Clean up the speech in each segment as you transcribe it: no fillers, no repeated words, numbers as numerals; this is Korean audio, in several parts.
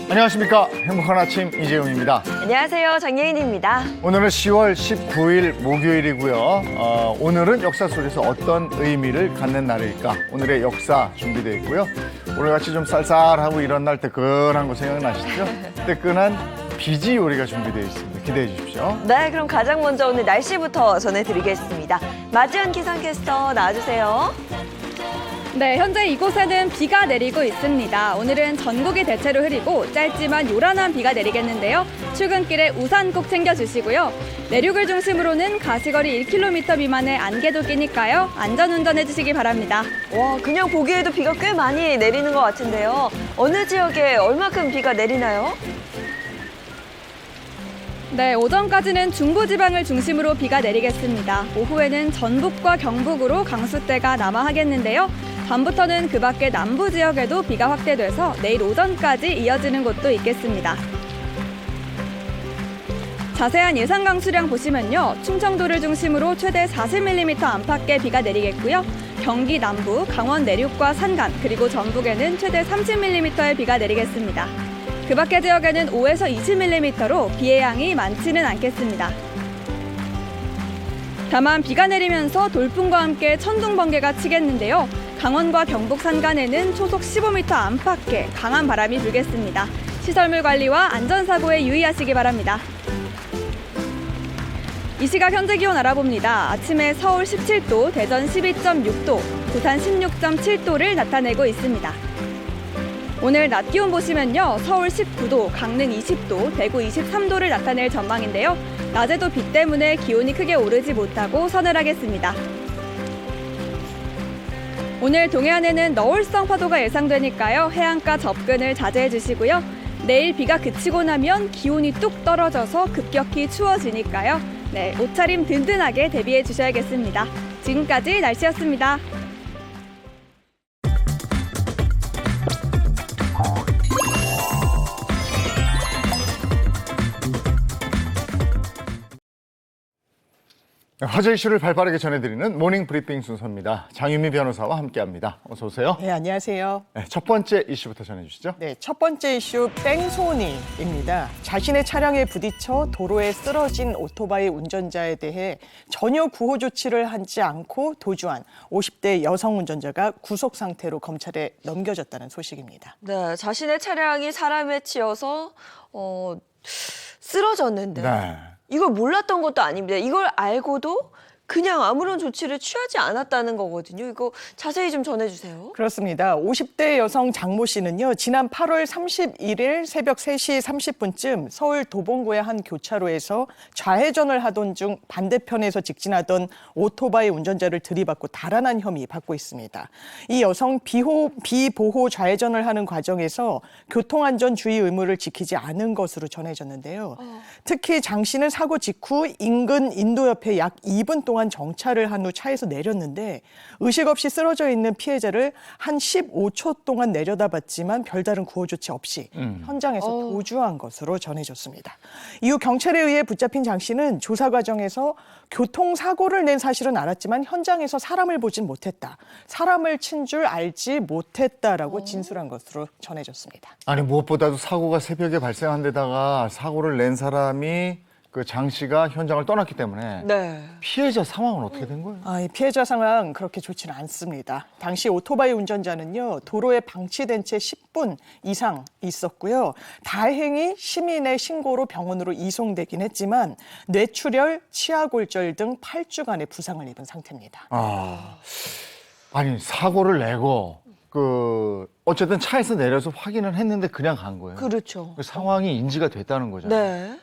안녕하십니까. 행복한 아침 이재용입니다. 안녕하세요. 정예인입니다. 오늘은 10월 19일 목요일이고요. 오늘은 역사 속에서 어떤 의미를 갖는 날일까? 오늘의 역사 준비되어 있고요. 오늘같이 좀 쌀쌀하고 이런 날 뜨끈한 거 생각나시죠? 뜨끈한 비지 요리가 준비되어 있습니다. 기대해 주십시오. 네, 그럼 가장 먼저 오늘 날씨부터 전해드리겠습니다. 마지은 기상캐스터 나와주세요. 네, 현재 이곳에는 비가 내리고 있습니다. 오늘은 전국이 대체로 흐리고 짧지만 요란한 비가 내리겠는데요. 출근길에 우산 꼭 챙겨주시고요. 내륙을 중심으로는 가시거리 1km 미만의 안개도 끼니까요. 안전운전 해주시기 바랍니다. 와, 그냥 보기에도 비가 꽤 많이 내리는 것 같은데요. 어느 지역에 얼마큼 비가 내리나요? 네, 오전까지는 중부지방을 중심으로 비가 내리겠습니다. 오후에는 전북과 경북으로 강수대가 남하하겠는데요. 밤부터는 그 밖의 남부 지역에도 비가 확대돼서 내일 오전까지 이어지는 곳도 있겠습니다. 자세한 예상 강수량 보시면요. 충청도를 중심으로 최대 40mm 안팎의 비가 내리겠고요. 경기 남부, 강원 내륙과 산간, 그리고 전북에는 최대 30mm의 비가 내리겠습니다. 그 밖의 지역에는 5에서 20mm로 비의 양이 많지는 않겠습니다. 다만 비가 내리면서 돌풍과 함께 천둥 번개가 치겠는데요. 강원과 경북 산간에는 초속 15m 안팎의 강한 바람이 불겠습니다. 시설물 관리와 안전사고에 유의하시기 바랍니다. 이 시각 현재 기온 알아봅니다. 아침에 서울 17도, 대전 12.6도, 부산 16.7도를 나타내고 있습니다. 오늘 낮 기온 보시면요. 서울 19도, 강릉 20도, 대구 23도를 나타낼 전망인데요. 낮에도 비 때문에 기온이 크게 오르지 못하고 서늘하겠습니다. 오늘 동해안에는 너울성 파도가 예상되니까요. 해안가 접근을 자제해 주시고요. 내일 비가 그치고 나면 기온이 뚝 떨어져서 급격히 추워지니까요. 네, 옷차림 든든하게 대비해 주셔야겠습니다. 지금까지 날씨였습니다. 화제 이슈를 발빠르게 전해드리는 모닝 브리핑 순서입니다. 장유미 변호사와 함께합니다. 어서 오세요. 네, 안녕하세요. 네, 첫 번째 이슈부터 전해주시죠. 네, 첫 번째 이슈 뺑소니입니다. 자신의 차량에 부딪혀 도로에 쓰러진 오토바이 운전자에 대해 전혀 구호 조치를 하지 않고 도주한 50대 여성 운전자가 구속 상태로 검찰에 넘겨졌다는 소식입니다. 네, 자신의 차량이 사람에 치여서 쓰러졌는데 네. 이걸 몰랐던 것도 아닙니다. 이걸 알고도 그냥 아무런 조치를 취하지 않았다는 거거든요. 이거 자세히 좀 전해주세요. 그렇습니다. 50대 여성 장모 씨는요, 지난 8월 31일 새벽 3시 30분쯤 서울 도봉구의 한 교차로에서 좌회전을 하던 중 반대편에서 직진하던 오토바이 운전자를 들이받고 달아난 혐의 받고 있습니다. 이 여성 비보호 좌회전을 하는 과정에서 교통안전 주의 의무를 지키지 않은 것으로 전해졌는데요. 특히 장 씨는 사고 직후 인근 인도 옆에 약 2분 동안 정차를 한 후 차에서 내렸는데 의식 없이 쓰러져 있는 피해자를 한 15초 동안 내려다봤지만 별다른 구호 조치 없이 현장에서 도주한 것으로 전해졌습니다. 이후 경찰에 의해 붙잡힌 장 씨는 조사 과정에서 교통사고를 낸 사실은 알았지만 현장에서 사람을 보진 못했다. 사람을 친 줄 알지 못했다라고 진술한 것으로 전해졌습니다. 아니 무엇보다도 사고가 새벽에 발생한 데다가 사고를 낸 사람이 그 장 씨가 현장을 떠났기 때문에 네. 피해자 상황은 어떻게 된 거예요? 이 피해자 상황 그렇게 좋지는 않습니다. 당시 오토바이 운전자는요, 도로에 방치된 채 10분 이상 있었고요. 다행히 시민의 신고로 병원으로 이송되긴 했지만 뇌출혈, 치아골절 등 8주간의 부상을 입은 상태입니다. 아니 사고를 내고 어쨌든 차에서 내려서 확인을 했는데 그냥 간 거예요. 그렇죠. 그 상황이 인지가 됐다는 거잖아요. 네.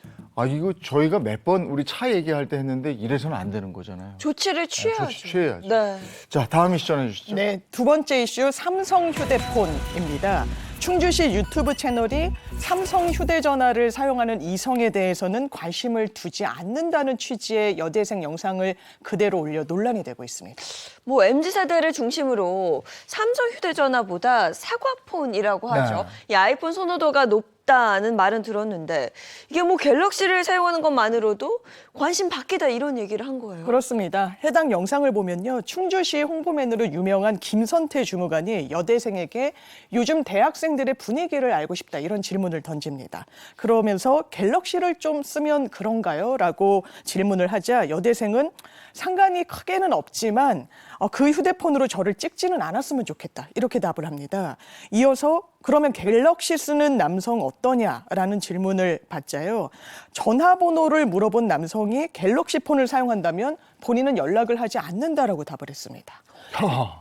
이거 저희가 몇 번 우리 차 얘기할 때 했는데 이래서는 안 되는 거잖아요. 조치를 취해야죠. 조치 취해야죠. 네. 자, 다음 이슈 전해주시죠. 네, 두 번째 이슈 삼성 휴대폰입니다. 충주시 유튜브 채널이 삼성 휴대전화를 사용하는 이성에 대해서는 관심을 두지 않는다는 취지의 여대생 영상을 그대로 올려 논란이 되고 있습니다. 뭐 MZ세대를 중심으로 삼성 휴대전화보다 사과폰이라고 하죠. 네. 이 아이폰 선호도가 높다. 있다는 말은 들었는데 이게 뭐 갤럭시를 사용하는 것만으로도 관심 밖이다 이런 얘기를 한 거예요. 그렇습니다. 해당 영상을 보면요. 충주시 홍보맨으로 유명한 김선태 주무관이 여대생에게 요즘 대학생들의 분위기를 알고 싶다 이런 질문을 던집니다. 그러면서 갤럭시를 좀 쓰면 그런가요? 라고 질문을 하자 여대생은 상관이 크게는 없지만 그 휴대폰으로 저를 찍지는 않았으면 좋겠다. 이렇게 답을 합니다. 이어서 그러면 갤럭시 쓰는 남성 어떠냐라는 질문을 받자요. 전화번호를 물어본 남성이 갤럭시 폰을 사용한다면 본인은 연락을 하지 않는다라고 답을 했습니다.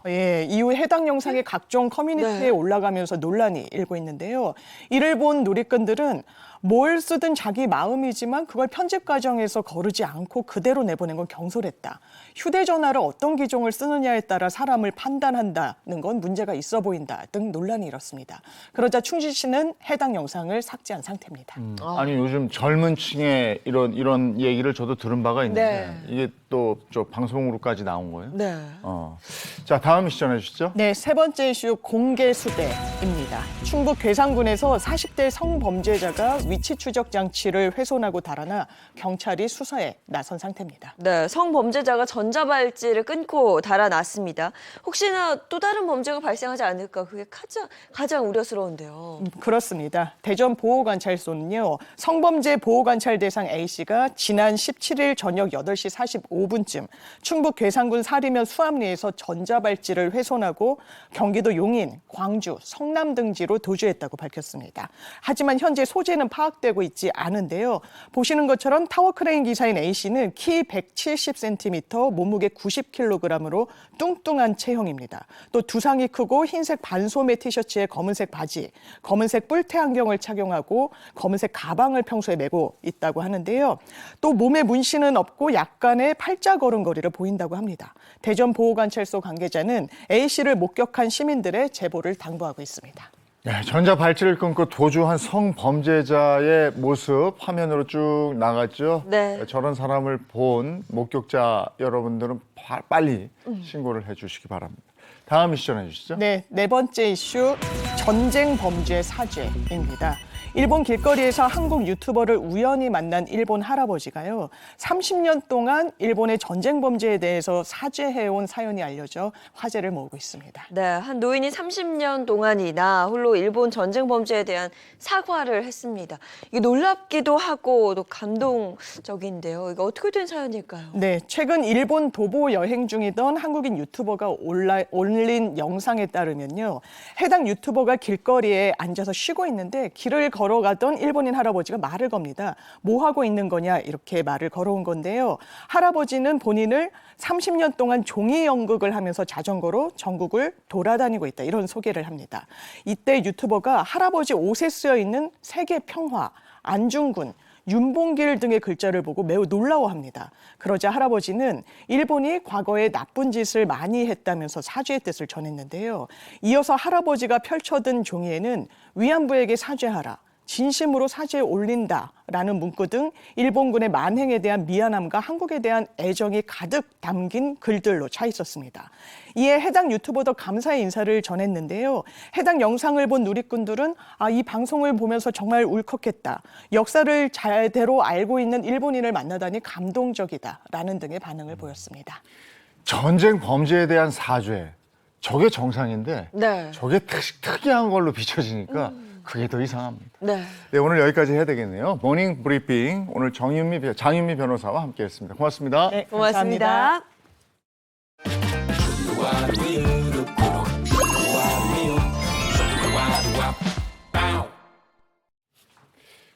예, 이후 해당 영상이 각종 커뮤니티에 네. 올라가면서 논란이 일고 있는데요. 이를 본 누리꾼들은 뭘 쓰든 자기 마음이지만 그걸 편집 과정에서 거르지 않고 그대로 내보낸 건 경솔했다. 휴대전화를 어떤 기종을 쓰느냐에 따라 사람을 판단한다는 건 문제가 있어 보인다 등 논란이 일었습니다. 그러자 충주시는 해당 영상을 삭제한 상태입니다. 아니 요즘 젊은 층에 이런 얘기를 저도 들은 바가 있는데 네. 이게 또 저 방송으로까지 나온 거예요? 네. 자, 다음 이슈 전해주시죠. 네, 세 번째 이슈 공개수배입니다. 충북 괴산군에서 40대 성범죄자가 위치 추적 장치를 훼손하고 달아나 경찰이 수사에 나선 상태입니다. 네, 성범죄자가 전자발찌를 끊고 달아났습니다. 혹시나 또 다른 범죄가 발생하지 않을까 그게 가장 우려스러운데요. 그렇습니다. 대전 보호관찰소는요. 성범죄 보호관찰 대상 A씨가 지난 17일 저녁 8시 45분쯤 충북 괴산군 사리면 수암리에서 전자발찌를 훼손하고 경기도 용인, 광주, 성남 등지로 도주했다고 밝혔습니다. 하지만 현재 소재는 파악되고 있지 않은데요. 보시는 것처럼 타워크레인 기사인 A씨는 키 170cm, 몸무게 90kg으로 뚱뚱한 체형입니다. 또 두상이 크고 흰색 반소매 티셔츠에 검은색 바지, 검은색 뿔테 안경을 착용하고 검은색 가방을 평소에 메고 있다고 하는데요. 또 몸에 문신은 없고 약간의 팔자 걸음걸이를 보인다고 합니다. 대전 보호관찰소 관계자는 A씨를 목격한 시민들의 제보를 당부하고 있습니다. 네, 전자발찌를 끊고 도주한 성범죄자의 모습 화면으로 쭉 나갔죠. 네. 저런 사람을 본 목격자 여러분들은 빨리 신고를 해주시기 바랍니다. 다음 이슈 전해주시죠. 네, 네 번째 이슈 전쟁 범죄 사죄입니다. 일본 길거리에서 한국 유튜버를 우연히 만난 일본 할아버지가요. 30년 동안 일본의 전쟁 범죄에 대해서 사죄해온 사연이 알려져 화제를 모으고 있습니다. 네, 한 노인이 30년 동안이나 홀로 일본 전쟁 범죄에 대한 사과를 했습니다. 이게 놀랍기도 하고 또 감동적인데요. 이거 어떻게 된 사연일까요? 네, 최근 일본 도보 여행 중이던 한국인 유튜버가 올린 영상에 따르면요. 해당 유튜버가 길거리에 앉아서 쉬고 있는데 길을 걸어가던 일본인 할아버지가 말을 겁니다. 뭐 하고 있는 거냐 이렇게 말을 걸어온 건데요. 할아버지는 본인을 30년 동안 종이 연극을 하면서 자전거로 전국을 돌아다니고 있다 이런 소개를 합니다. 이때 유튜버가 할아버지 옷에 쓰여 있는 세계 평화, 안중근, 윤봉길 등의 글자를 보고 매우 놀라워합니다. 그러자 할아버지는 일본이 과거에 나쁜 짓을 많이 했다면서 사죄의 뜻을 전했는데요. 이어서 할아버지가 펼쳐든 종이에는 위안부에게 사죄하라, 진심으로 사죄에 올린다라는 문구 등 일본군의 만행에 대한 미안함과 한국에 대한 애정이 가득 담긴 글들로 차 있었습니다. 이에 해당 유튜버도 감사의 인사를 전했는데요. 해당 영상을 본 누리꾼들은 이 방송을 보면서 정말 울컥했다. 역사를 제대로 알고 있는 일본인을 만나다니 감동적이다라는 등의 반응을 보였습니다. 전쟁 범죄에 대한 사죄. 저게 정상인데 네. 저게 특이한 걸로 비춰지니까 그게 더 이상합니다. 네. 네, 오늘 여기까지 해야 되겠네요. 모닝 브리핑 오늘 장윤미 변호사와 함께했습니다. 고맙습니다. 네, 고맙습니다.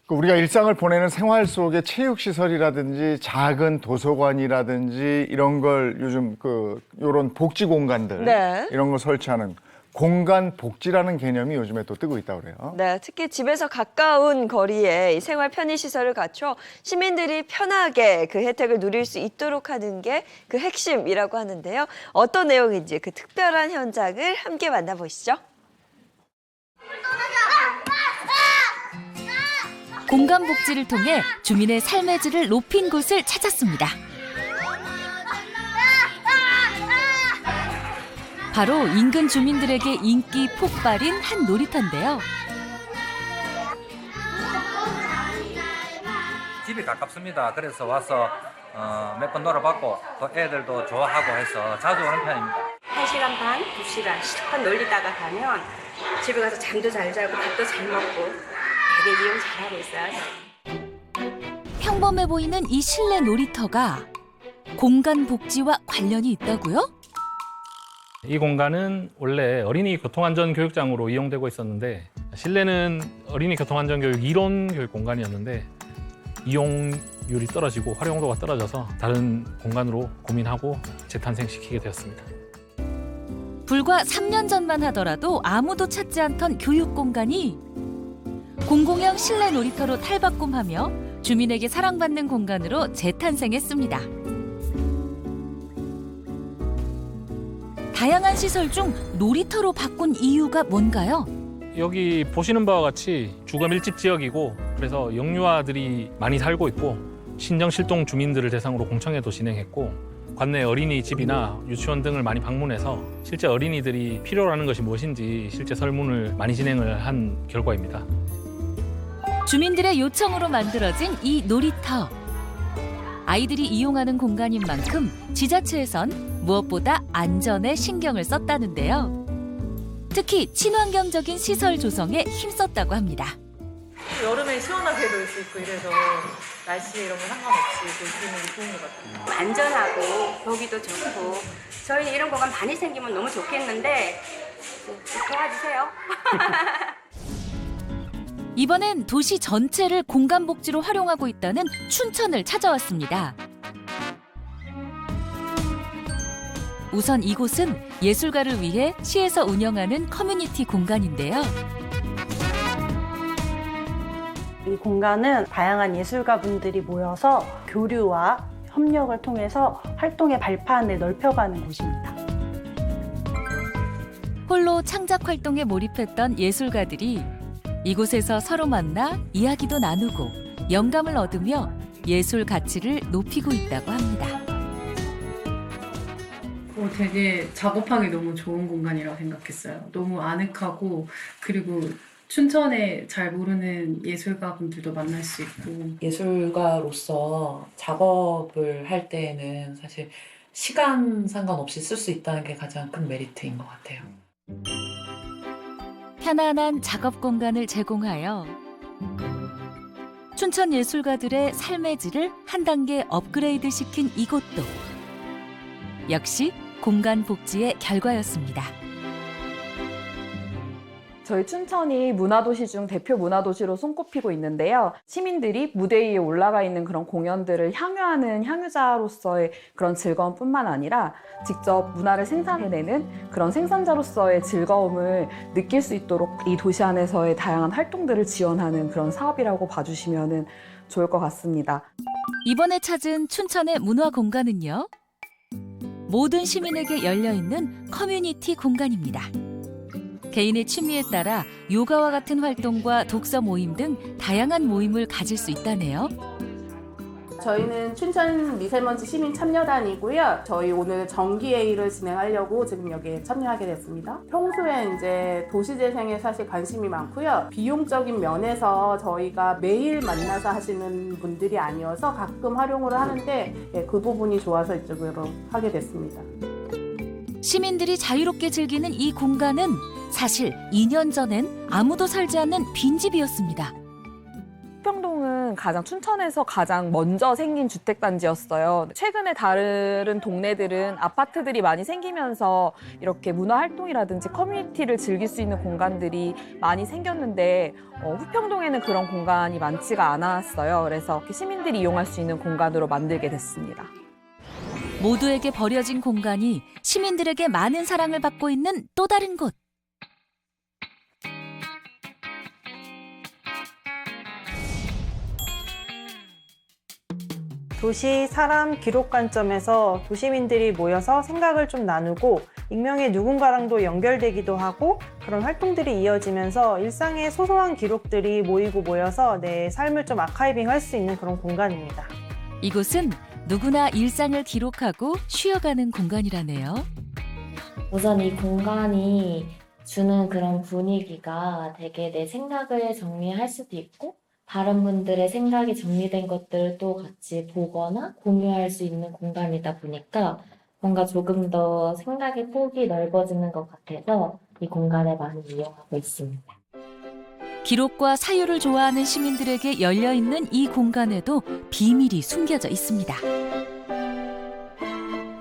우리가 일상을 보내는 생활 속의 체육시설이라든지 작은 도서관이라든지 이런 걸 요즘 요런 복지 공간들 네. 이런 거 설치하는 공간 복지라는 개념이 요즘에 또 뜨고 있다고 그래요. 네, 특히 집에서 가까운 거리에 이 생활 편의 시설을 갖춰 시민들이 편하게 그 혜택을 누릴 수 있도록 하는 게 그 핵심이라고 하는데요. 어떤 내용인지 그 특별한 현장을 함께 만나보시죠. 공간 복지를 통해 주민의 삶의 질을 높인 곳을 찾았습니다. 바로 인근 주민들에게 인기 폭발인 한 놀이터인데요. 집이 가깝습니다. 그래서 와서 몇 번 놀아봤고 또 애들도 좋아하고 해서 자주 오는 편입니다. 1시간 반, 2시간 실컷 놀리다가 가면 집에 가서 잠도 잘 자고 밥도 잘 먹고 되게 이용 잘하고 있어요. 평범해 보이는 이 실내 놀이터가 공간 복지와 관련이 있다고요? 이 공간은 원래 어린이 교통안전교육장으로 이용되고 있었는데 실내는 어린이 교통안전교육 이론 교육 공간이었는데 이용률이 떨어지고 활용도가 떨어져서 다른 공간으로 고민하고 재탄생시키게 되었습니다. 불과 3년 전만 하더라도 아무도 찾지 않던 교육 공간이 공공형 실내 놀이터로 탈바꿈하며 주민에게 사랑받는 공간으로 재탄생했습니다. 다양한 시설 중 놀이터로 바꾼 이유가 뭔가요? 여기 보시는 바와 같이 주거 밀집 지역이고 그래서 영유아들이 많이 살고 있고 신정 실동 주민들을 대상으로 공청회도 진행했고 관내 어린이집이나 유치원 등을 많이 방문해서 실제 어린이들이 필요로 하는 것이 무엇인지 실제 설문을 많이 진행을 한 결과입니다. 주민들의 요청으로 만들어진 이 놀이터. 아이들이 이용하는 공간인 만큼 지자체에선 무엇보다 안전에 신경을 썼다는데요. 특히 친환경적인 시설 조성에 힘썼다고 합니다. 여름에 시원하게 놀 수 있고 이래서 날씨 이런 거 상관없이 놀 수 있는 게 좋은 것 같아요. 안전하고 보기도 좋고 저희는 이런 공간 많이 생기면 너무 좋겠는데 도와주세요. 이번엔 도시 전체를 공간 복지로 활용하고 있다는 춘천을 찾아왔습니다. 우선 이곳은 예술가를 위해 시에서 운영하는 커뮤니티 공간인데요. 이 공간은 다양한 예술가분들이 모여서 교류와 협력을 통해서 활동의 발판을 넓혀가는 곳입니다. 홀로 창작 활동에 몰입했던 예술가들이 이곳에서 서로 만나 이야기도 나누고 영감을 얻으며 예술 가치를 높이고 있다고 합니다. 되게 작업하기 너무 좋은 공간이라고 생각했어요. 너무 아늑하고 그리고 춘천에 잘 모르는 예술가분들도 만날 수 있고 예술가로서 작업을 할 때에는 사실 시간 상관없이 쓸 수 있다는 게 가장 큰 메리트인 것 같아요. 편안한 작업 공간을 제공하여 춘천 예술가들의 삶의 질을 한 단계 업그레이드 시킨 이곳도 역시 공간 복지의 결과였습니다. 저희 춘천이 문화도시 중 대표 문화도시로 손꼽히고 있는데요. 시민들이 무대 위에 올라가 있는 그런 공연들을 향유하는 향유자로서의 그런 즐거움뿐만 아니라 직접 문화를 생산해내는 그런 생산자로서의 즐거움을 느낄 수 있도록 이 도시 안에서의 다양한 활동들을 지원하는 그런 사업이라고 봐주시면 좋을 것 같습니다. 이번에 찾은 춘천의 문화 공간은요. 모든 시민에게 열려있는 커뮤니티 공간입니다. 개인의 취미에 따라 요가와 같은 활동과 독서 모임 등 다양한 모임을 가질 수 있다네요. 저희는 춘천 미세먼지 시민 참여단이고요. 저희 오늘 정기회의를 진행하려고 지금 여기에 참여하게 됐습니다. 평소에 이제 도시재생에 사실 관심이 많고요. 비용적인 면에서 저희가 매일 만나서 하시는 분들이 아니어서 가끔 활용을 하는데 그 부분이 좋아서 이쪽으로 하게 됐습니다. 시민들이 자유롭게 즐기는 이 공간은 사실 2년 전엔 아무도 살지 않는 빈집이었습니다. 후평동은 춘천에서 가장 먼저 생긴 주택단지였어요. 최근에 다른 동네들은 아파트들이 많이 생기면서 이렇게 문화활동이라든지 커뮤니티를 즐길 수 있는 공간들이 많이 생겼는데 후평동에는 그런 공간이 많지가 않았어요. 그래서 시민들이 이용할 수 있는 공간으로 만들게 됐습니다. 모두에게 버려진 공간이 시민들에게 많은 사랑을 받고 있는 또 다른 곳. 도시 사람 기록 관점에서 도시민들이 모여서 생각을 좀 나누고 익명의 누군가랑도 연결되기도 하고 그런 활동들이 이어지면서 일상의 소소한 기록들이 모여서 내 삶을 좀 아카이빙 할 수 있는 그런 공간입니다. 이곳은 누구나 일상을 기록하고 쉬어가는 공간이라네요. 우선 이 공간이 주는 그런 분위기가 되게 내 생각을 정리할 수도 있고 다른 분들의 생각이 정리된 것들을 또 같이 보거나 공유할 수 있는 공간이다 보니까 뭔가 조금 더 생각의 폭이 넓어지는 것 같아서 이 공간을 많이 이용하고 있습니다. 기록과 사유를 좋아하는 시민들에게 열려있는 이 공간에도 비밀이 숨겨져 있습니다.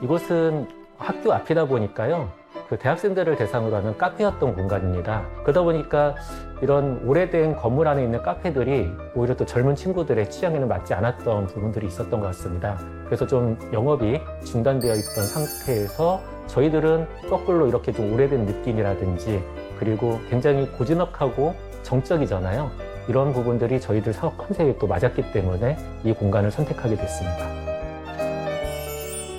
이곳은 학교 앞이다 보니까요. 그 대학생들을 대상으로 하는 카페였던 공간입니다. 그러다 보니까 이런 오래된 건물 안에 있는 카페들이 오히려 또 젊은 친구들의 취향에는 맞지 않았던 부분들이 있었던 것 같습니다. 그래서 좀 영업이 중단되어 있던 상태에서 저희들은 거꾸로 이렇게 좀 오래된 느낌이라든지 그리고 굉장히 고즈넉하고 정적이잖아요. 이런 부분들이 저희들 사업 컨셉에 또 맞았기 때문에 이 공간을 선택하게 됐습니다.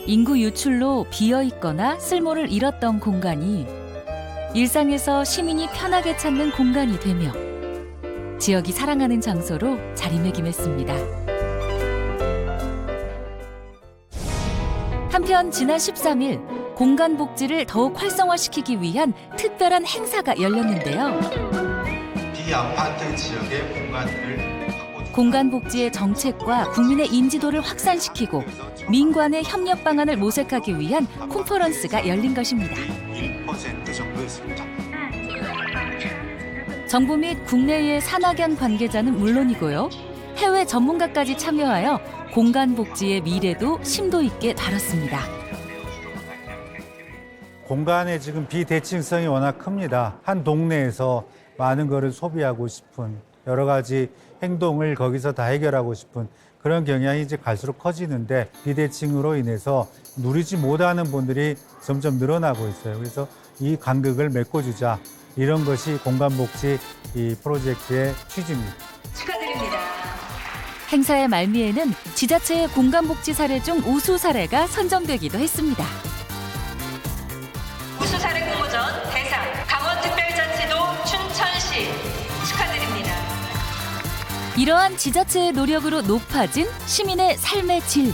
인구 유출로 비어있거나 쓸모를 잃었던 공간이 일상에서 시민이 편하게 찾는 공간이 되며 지역이 사랑하는 장소로 자리매김했습니다. 한편 지난 13일 공간 복지를 더욱 활성화시키기 위한 특별한 행사가 열렸는데요. 비아파트 지역의 공간을 공간 복지의 정책과 국민의 인지도를 확산시키고 민관의 협력 방안을 모색하기 위한 컨퍼런스가 열린 것입니다. 1% 정도였습니다. 정부 및 국내의 산학연 관계자는 물론이고요. 해외 전문가까지 참여하여 공간 복지의 미래도 심도 있게 다뤘습니다. 공간의 지금 비대칭성이 워낙 큽니다. 한 동네에서 많은 거를 소비하고 싶은 여러 가지 행동을 거기서 다 해결하고 싶은 그런 경향이 이제 갈수록 커지는데 비대칭으로 인해서 누리지 못하는 분들이 점점 늘어나고 있어요. 그래서 이 간극을 메꿔주자 이런 것이 공간복지 이 프로젝트의 취지입니다. 축하드립니다. 행사의 말미에는 지자체의 공간복지 사례 중 우수 사례가 선정되기도 했습니다. 우수 사례 공모전 대상 강원특별자치도 춘천시 축하드립니다. 이러한 지자체의 노력으로 높아진 시민의 삶의 질.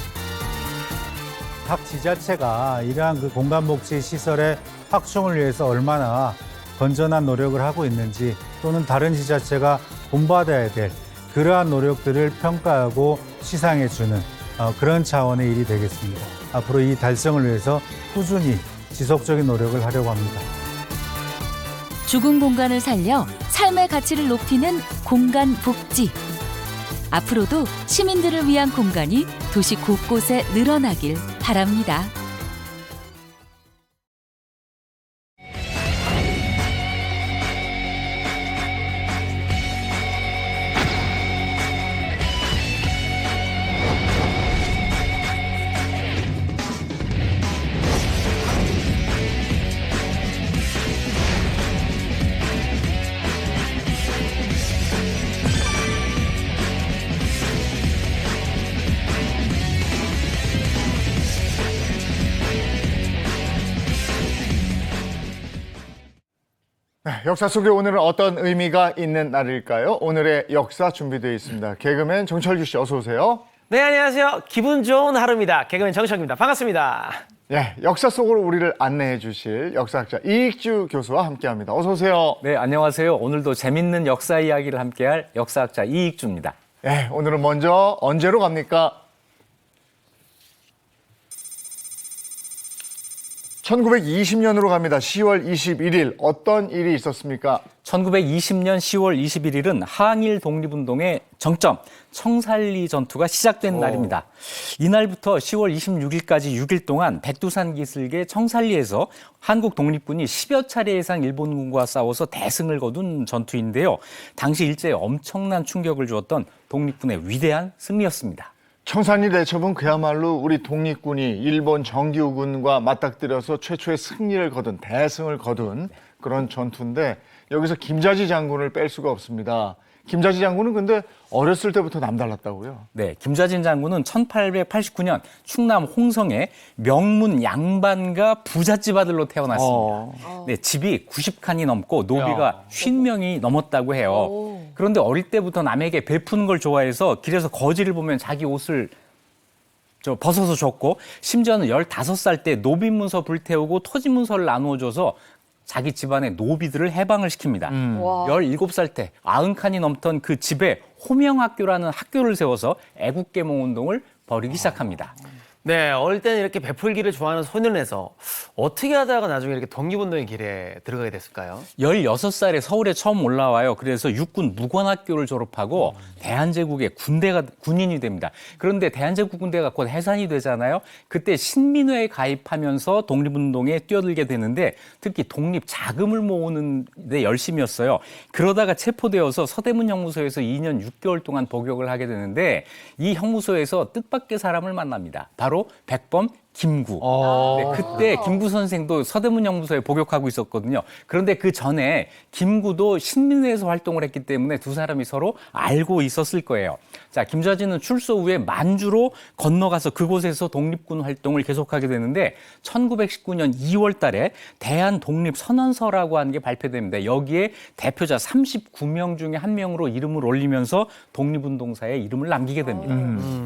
각 지자체가 이러한 그 공간복지 시설의 확충을 위해서 얼마나 건전한 노력을 하고 있는지 또는 다른 지자체가 본받아야 될 그러한 노력들을 평가하고 시상해주는 그런 차원의 일이 되겠습니다. 앞으로 이 달성을 위해서 꾸준히 지속적인 노력을 하려고 합니다. 죽은 공간을 살려 삶의 가치를 높이는 공간 복지. 앞으로도 시민들을 위한 공간이 도시 곳곳에 늘어나길 바랍니다. 네, 역사 속에 오늘은 어떤 의미가 있는 날일까요? 오늘의 역사 준비되어 있습니다. 개그맨 정철규 씨 어서 오세요. 네, 안녕하세요. 기분 좋은 하루입니다. 개그맨 정철규입니다. 반갑습니다. 네, 역사 속으로 우리를 안내해 주실 역사학자 이익주 교수와 함께합니다. 어서 오세요. 네, 안녕하세요. 오늘도 재밌는 역사 이야기를 함께할 역사학자 이익주입니다. 네, 오늘은 먼저 언제로 갑니까? 1920년으로 갑니다. 10월 21일 어떤 일이 있었습니까? 1920년 10월 21일은 항일 독립운동의 정점, 청산리 전투가 시작된 날입니다. 이날부터 10월 26일까지 6일 동안 백두산 기슭의 청산리에서 한국 독립군이 10여 차례 이상 일본군과 싸워서 대승을 거둔 전투인데요. 당시 일제에 엄청난 충격을 주었던 독립군의 위대한 승리였습니다. 청산리 대첩은 그야말로 우리 독립군이 일본 정규군과 맞닥뜨려서 최초의 승리를 거둔 대승을 거둔 그런 전투인데 여기서 김자지 장군을 뺄 수가 없습니다. 김자지 장군은 근데 어렸을 때부터 남달랐다고요? 네, 김자진 장군은 1889년 충남 홍성의 명문 양반가 부잣집 아들로 태어났습니다. 네, 집이 90칸이 넘고 노비가 50명이 넘었다고 해요. 그런데 어릴 때부터 남에게 베푸는 걸 좋아해서 길에서 거지를 보면 자기 옷을 벗어서 줬고 심지어는 15살 때 노비 문서 불태우고 토지 문서를 나누어줘서 자기 집안의 노비들을 해방을 시킵니다. 17살 때 90칸이 넘던 그 집에 호명학교라는 학교를 세워서 애국계몽 운동을 벌이기 시작합니다. 네, 어릴 때는 이렇게 베풀기를 좋아하는 소년에서 어떻게 하다가 나중에 이렇게 독립운동의 길에 들어가게 됐을까요? 16살에 서울에 처음 올라와요. 그래서 육군 무관학교를 졸업하고 대한제국의 군인이 됩니다. 그런데 대한제국 군대가 곧 해산이 되잖아요. 그때 신민회에 가입하면서 독립운동에 뛰어들게 되는데 특히 독립 자금을 모으는 데 열심이었어요. 그러다가 체포되어서 서대문 형무소에서 2년 6개월 동안 복역을 하게 되는데 이 형무소에서 뜻밖의 사람을 만납니다. 바로 백범 김구. 네, 그때 김구 선생도 서대문 형무소에 복역하고 있었거든요. 그런데 그 전에 김구도 신민회에서 활동을 했기 때문에 두 사람이 서로 알고 있었을 거예요. 자, 김좌진은 출소 후에 만주로 건너가서 그곳에서 독립군 활동을 계속하게 되는데 1919년 2월 달에 대한독립선언서라고 하는 게 발표됩니다. 여기에 대표자 39명 중에 한 명으로 이름을 올리면서 독립운동사에 이름을 남기게 됩니다.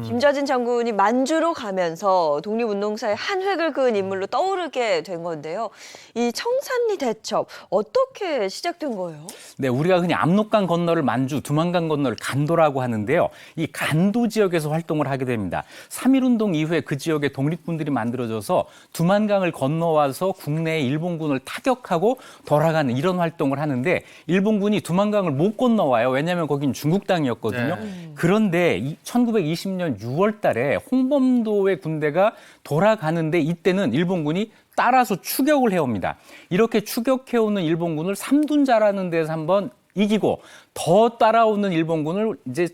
김좌진 장군이 만주로 가면서 독립운동사의 한 획을 그은 인물로 떠오르게 된 건데요. 이 청산리 대첩 어떻게 시작된 거예요? 네, 우리가 그냥 압록강 건너를 만주, 두만강 건너를 간도라고 하는데요. 이 간도 지역에서 활동을 하게 됩니다. 3.1운동 이후에 그 지역에 독립군들이 만들어져서 두만강을 건너와서 국내의 일본군을 타격하고 돌아가는 이런 활동을 하는데 일본군이 두만강을 못 건너와요. 왜냐하면 거긴 중국 땅이었거든요. 그런데 1920년 6월 달에 홍범도의 군대가 돌아가는데 이때는 일본군이 따라서 추격을 해옵니다. 이렇게 추격해오는 일본군을 삼둔자라는 데서 한번 이기고 더 따라오는 일본군을 이제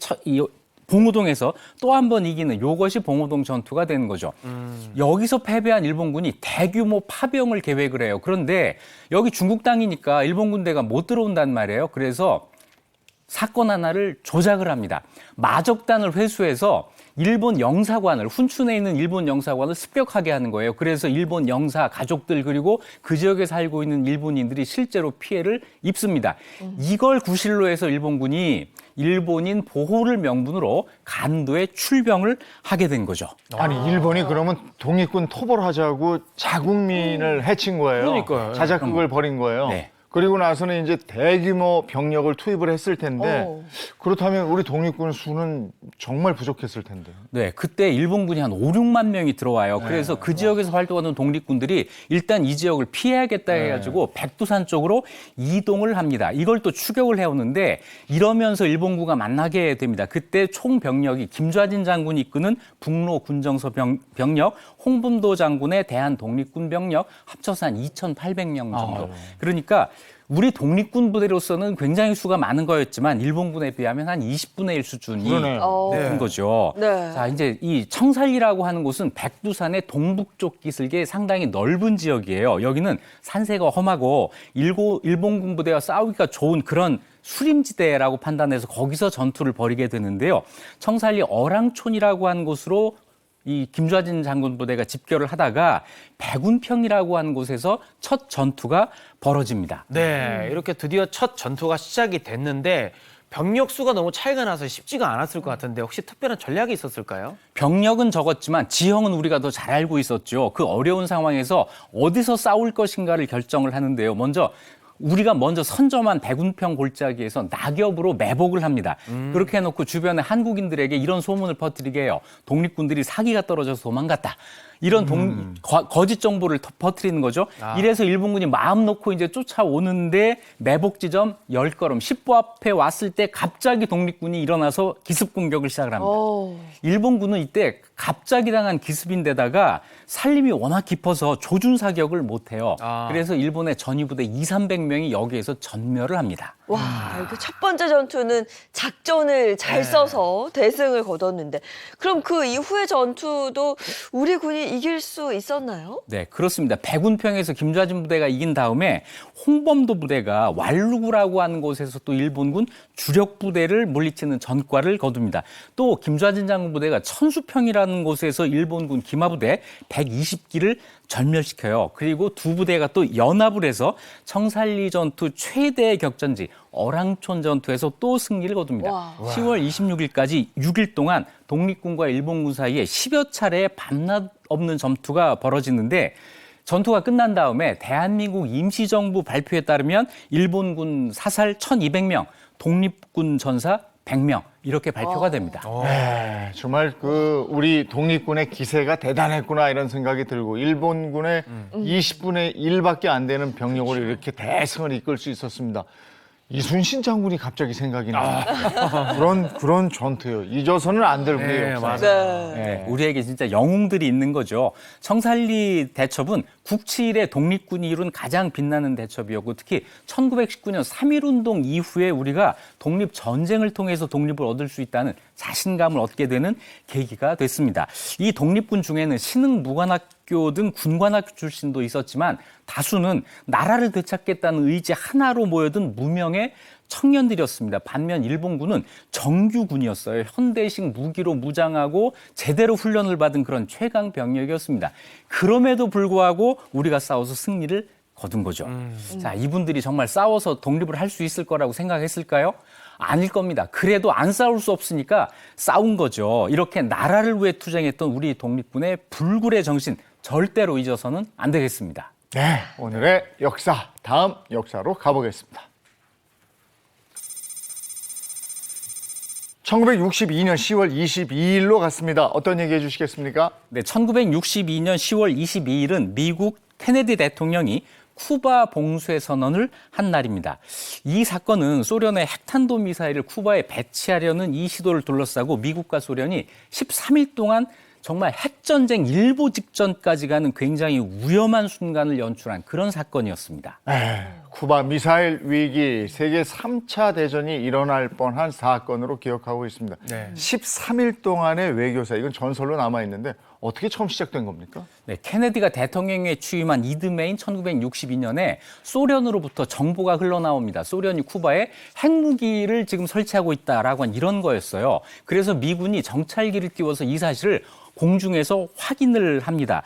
봉오동에서 또 한 번 이기는 이것이 봉오동 전투가 되는 거죠. 여기서 패배한 일본군이 대규모 파병을 계획을 해요. 그런데 여기 중국 땅이니까 일본 군대가 못 들어온단 말이에요. 그래서 사건 하나를 조작을 합니다. 마적단을 회수해서 일본 영사관을 훈춘에 있는 일본 영사관을 습격하게 하는 거예요. 그래서 일본 영사 가족들 그리고 그 지역에 살고 있는 일본인들이 실제로 피해를 입습니다. 이걸 구실로 해서 일본군이 일본인 보호를 명분으로 간도에 출병을 하게 된 거죠. 아니 일본이 그러면 독립군 토벌하자고 자국민을 해친 거예요. 그러니까요. 자작극을 벌인 거예요. 네. 그리고 나서는 이제 대규모 병력을 투입을 했을 텐데 그렇다면 우리 독립군 수는 정말 부족했을 텐데. 네, 그때 일본군이 한 5, 6만 명이 들어와요. 그래서 그 지역에서 활동하는 독립군들이 일단 이 지역을 피해야겠다 해가지고 백두산 쪽으로 이동을 합니다. 이걸 또 추격을 해오는데 이러면서 일본군과 만나게 됩니다. 그때 총 병력이 김좌진 장군이 이끄는 북로 군정서 병력, 홍범도 장군의 대한 독립군 병력 합쳐서 한 2,800명 정도. 그러니까 우리 독립군 부대로서는 굉장히 수가 많은 거였지만 일본군에 비하면 한 20분의 1 수준이 된 거죠. 네. 자, 이제 이 청살리라고 하는 곳은 백두산의 동북쪽 기슭의 상당히 넓은 지역이에요. 여기는 산세가 험하고 일본군 부대와 싸우기가 좋은 그런 수림지대라고 판단해서 거기서 전투를 벌이게 되는데요. 청살리 어랑촌이라고 하는 곳으로 이 김좌진 장군 부대가 집결을 하다가 백운평이라고 하는 곳에서 첫 전투가 벌어집니다. 네, 이렇게 드디어 첫 전투가 시작이 됐는데 병력 수가 너무 차이가 나서 쉽지가 않았을 것 같은데 혹시 특별한 전략이 있었을까요? 병력은 적었지만 지형은 우리가 더 잘 알고 있었죠. 그 어려운 상황에서 어디서 싸울 것인가를 결정을 하는데요. 우리가 먼저 선점한 백운평 골짜기에서 낙엽으로 매복을 합니다. 그렇게 해놓고 주변의 한국인들에게 이런 소문을 퍼뜨리게 해요. 독립군들이 사기가 떨어져서 도망갔다. 이런 거짓 정보를 퍼뜨리는 거죠. 이래서 일본군이 마음 놓고 이제 쫓아오는데 매복 지점 10걸음 10보 앞에 왔을 때 갑자기 독립군이 일어나서 기습 공격을 시작을 합니다. 일본군은 이때 갑자기 당한 기습인데다가 살림이 워낙 깊어서 조준 사격을 못해요. 그래서 일본의 전위부대 200~300명이 여기에서 전멸을 합니다. 와, 그 첫 번째 전투는 작전을 잘 써서 대승을 거뒀는데 그럼 그 이후의 전투도 우리 군이 이길 수 있었나요? 네, 그렇습니다. 백운평에서 김좌진 부대가 이긴 다음에 홍범도 부대가 왈루구라고 하는 곳에서 또 일본군 주력 부대를 물리치는 전과를 거둡니다. 또 김좌진 장군 부대가 천수평이라는 곳에서 일본군 기마부대 120기를 전멸시켜요. 그리고 두 부대가 또 연합을 해서 청살리 전투 최대의 격전지 어랑촌 전투에서 또 승리를 거둡니다. 10월 26일까지 6일 동안 독립군과 일본군 사이에 10여 차례의 밤낮 없는 전투가 벌어지는데 전투가 끝난 다음에 대한민국 임시정부 발표에 따르면 일본군 사살 1,200명, 독립군 전사 100명 이렇게 발표가 됩니다. 네, 정말 그 우리 독립군의 기세가 대단했구나 이런 생각이 들고 일본군의 20분의 1밖에 안 되는 병력으로 이렇게 대승을 이끌 수 있었습니다. 이순신 장군이 갑자기 생각이 나요. 그런 전투예요. 잊어서는 안 될 우리의 역사. 네, 우리에게 진짜 영웅들이 있는 거죠. 청산리 대첩은 국치1의 독립군이 이룬 가장 빛나는 대첩이었고 특히 1919년 3.1운동 이후에 우리가 독립전쟁을 통해서 독립을 얻을 수 있다는 자신감을 얻게 되는 계기가 됐습니다. 이 독립군 중에는 신흥무관학교 등 군관학교 출신도 있었지만 다수는 나라를 되찾겠다는 의지 하나로 모여든 무명의 청년들이었습니다. 반면 일본군은 정규군이었어요. 현대식 무기로 무장하고 제대로 훈련을 받은 그런 최강 병력이었습니다. 그럼에도 불구하고 우리가 싸워서 승리를 거둔 거죠. 자, 이분들이 정말 싸워서 독립을 할 수 있을 거라고 생각했을까요? 아닐 겁니다. 그래도 안 싸울 수 없으니까 싸운 거죠. 이렇게 나라를 위해 투쟁했던 우리 독립군의 불굴의 정신 절대로 잊어서는 안 되겠습니다. 네, 오늘의 역사, 다음 역사로 가보겠습니다. 1962년 10월 22일로 갔습니다. 어떤 얘기 해주시겠습니까? 네, 1962년 10월 22일은 미국 케네디 대통령이 쿠바 봉쇄 선언을 한 날입니다. 이 사건은 소련의 핵탄도 미사일을 쿠바에 배치하려는 이 시도를 둘러싸고 미국과 소련이 13일 동안 정말 핵전쟁 일보 직전까지 가는 굉장히 위험한 순간을 연출한 그런 사건이었습니다. 쿠바 미사일 위기, 세계 3차 대전이 일어날 뻔한 사건으로 기억하고 있습니다. 13일 동안의 외교사, 이건 전설로 남아있는데 어떻게 처음 시작된 겁니까? 네, 케네디가 대통령에 취임한 이듬해인 1962년에 소련으로부터 정보가 흘러나옵니다. 소련이 쿠바에 핵무기를 지금 설치하고 있다라고 한 이런 거였어요. 그래서 미군이 정찰기를 띄워서 이 사실을 공중에서 확인을 합니다.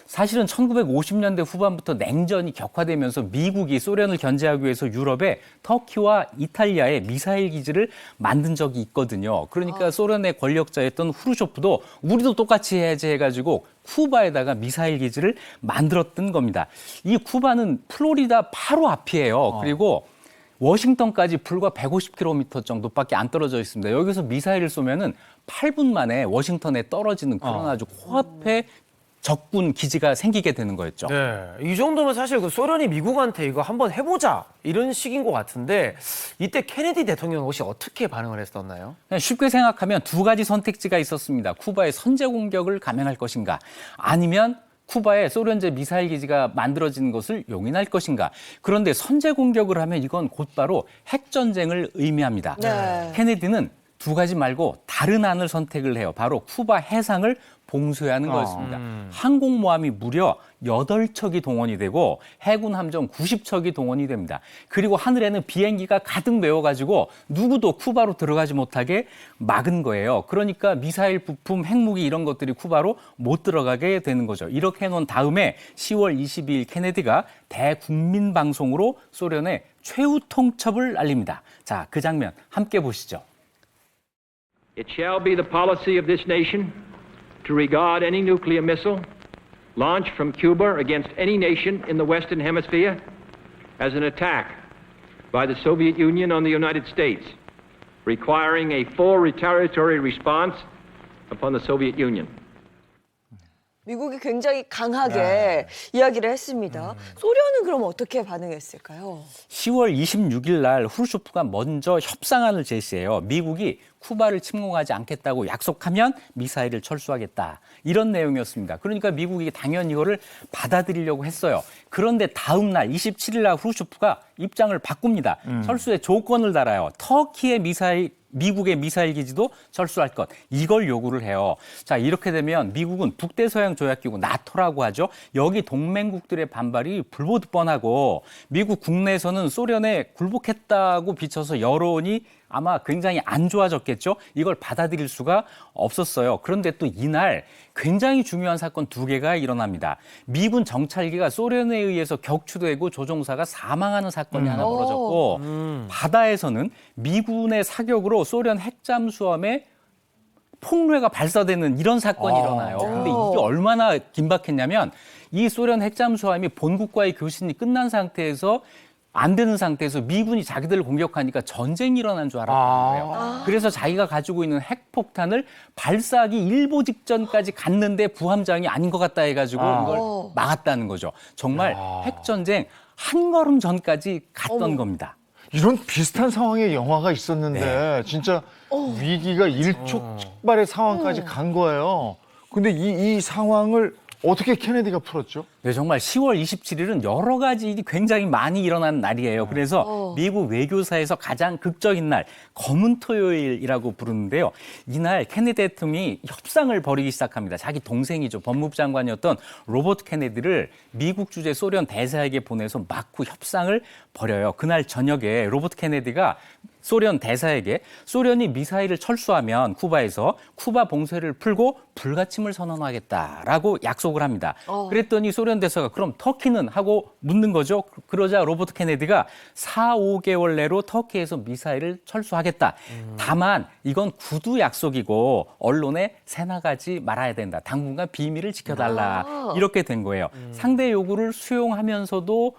사실은 1950년대 후반부터 냉전이 격화되면서 미국이 소련을 견제하기 위해서 유럽에 터키와 이탈리아에 미사일 기지를 만든 적이 있거든요. 그러니까 소련의 권력자였던 후르쇼프도 우리도 똑같이 해야지 해가지고 쿠바에다가 미사일 기지를 만들었던 겁니다. 이 쿠바는 플로리다 바로 앞이에요. 그리고 워싱턴까지 불과 150km 정도밖에 안 떨어져 있습니다. 여기서 미사일을 쏘면은 8분 만에 워싱턴에 떨어지는 그런 아주 코앞에 적군 기지가 생기게 되는 거였죠. 네, 이 정도면 사실 그 소련이 미국한테 이거 한번 해보자 이런 식인 것 같은데 이때 케네디 대통령은 혹시 어떻게 반응을 했었나요? 쉽게 생각하면 두 가지 선택지가 있었습니다. 쿠바의 선제 공격을 감행할 것인가 아니면 쿠바에 소련제 미사일 기지가 만들어지는 것을 용인할 것인가. 그런데 선제 공격을 하면 이건 곧바로 핵전쟁을 의미합니다. 케네디는 두 가지 말고 다른 안을 선택을 해요. 바로 쿠바 해상을 봉쇄하는 거였습니다. 항공모함이 무려 8척이 동원이 되고 해군 함정 90척이 동원이 됩니다. 그리고 하늘에는 비행기가 가득 메워가지고 누구도 쿠바로 들어가지 못하게 막은 거예요. 그러니까 미사일 부품, 핵무기 이런 것들이 쿠바로 못 들어가게 되는 거죠. 이렇게 해놓은 다음에 10월 22일 케네디가 대국민 방송으로 소련의 최후 통첩을 알립니다. 자, 그 장면 함께 보시죠. It shall be the policy of this nation to regard any nuclear missile launched from Cuba against any nation in the Western Hemisphere as an attack by the Soviet Union on the United States, requiring a full retaliatory response upon the Soviet Union. 미국이 굉장히 강하게 이야기를 했습니다. 소련은 그럼 어떻게 반응했을까요? 10월 26일 날 후르쇼프가 먼저 협상안을 제시해요. 미국이 쿠바를 침공하지 않겠다고 약속하면 미사일을 철수하겠다. 이런 내용이었습니다. 그러니까 미국이 당연히 이거를 받아들이려고 했어요. 그런데 다음 날 27일 날 후르쇼프가 입장을 바꿉니다. 철수의 조건을 달아요. 터키의 미국의 미사일 기지도 철수할 것, 이걸 요구를 해요. 자, 이렇게 되면 미국은 북대서양 조약기구 나토라고 하죠. 여기 동맹국들의 반발이 불보듯 뻔하고 미국 국내에서는 소련에 굴복했다고 비춰서 여론이 아마 굉장히 안 좋아졌겠죠. 이걸 받아들일 수가 없었어요. 그런데 또 이날 굉장히 중요한 사건 두 개가 일어납니다. 미군 정찰기가 소련에 의해서 격추되고 조종사가 사망하는 사건이 하나 벌어졌고 바다에서는 미군의 사격으로 소련 핵잠수함에 폭뢰가 발사되는 이런 사건이 일어나요. 근데 이게 얼마나 긴박했냐면 이 소련 핵잠수함이 본국과의 교신이 끝난 상태에서 안 되는 상태에서 미군이 자기들을 공격하니까 전쟁이 일어난 줄 알았다는 거예요. 그래서 자기가 가지고 있는 핵폭탄을 발사하기 일보 직전까지 갔는데 부함장이 아닌 것 같다 해가지고 이걸 막았다는 거죠. 정말 핵전쟁 한 걸음 전까지 갔던 겁니다. 이런 비슷한 상황의 영화가 있었는데 진짜 위기가 일촉즉발의 상황까지 간 거예요. 근데 이 상황을 어떻게 케네디가 풀었죠? 네, 정말 10월 27일은 여러 가지 일이 굉장히 많이 일어난 날이에요. 그래서 미국 외교사에서 가장 극적인 날, 검은 토요일이라고 부르는데요. 이날 케네디 대통령이 협상을 벌이기 시작합니다. 자기 동생이죠. 법무부 장관이었던 로버트 케네디를 미국 주재 소련 대사에게 보내서 막고 협상을 벌여요. 그날 저녁에 로버트 케네디가 소련 대사에게 소련이 미사일을 철수하면 쿠바에서 쿠바 봉쇄를 풀고 불가침을 선언하겠다라고 약속을 합니다. 그랬더니 소련 대사가 그럼 터키는 하고 묻는 거죠. 그러자 로버트 케네디가 4, 5개월 내로 터키에서 미사일을 철수하겠다. 다만 이건 구두 약속이고 언론에 새나가지 말아야 된다. 당분간 비밀을 지켜달라. 이렇게 된 거예요. 상대 요구를 수용하면서도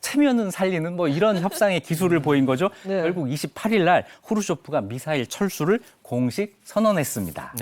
체면은 살리는 뭐 이런 협상의 기술을 보인 거죠. 결국 28일 날 후르쇼프가 미사일 철수를 공식 선언했습니다.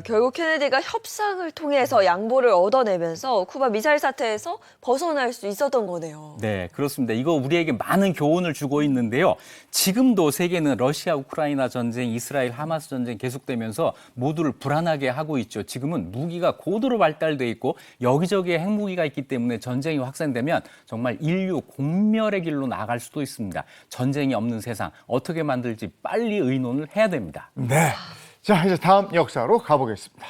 결국 케네디가 협상을 통해서 양보를 얻어내면서 쿠바 미사일 사태에서 벗어날 수 있었던 거네요. 네, 그렇습니다. 이거 우리에게 많은 교훈을 주고 있는데요. 지금도 세계는 러시아 우크라이나 전쟁, 이스라엘 하마스 전쟁 계속되면서 모두를 불안하게 하고 있죠. 지금은 무기가 고도로 발달돼 있고 여기저기에 핵무기가 있기 때문에 전쟁이 확산되면 정말 인류 공멸의 길로 나아갈 수도 있습니다. 전쟁이 없는 세상 어떻게 만들지 빨리 의논을 해야 됩니다. 네. 자, 이제 다음 역사로 가보겠습니다.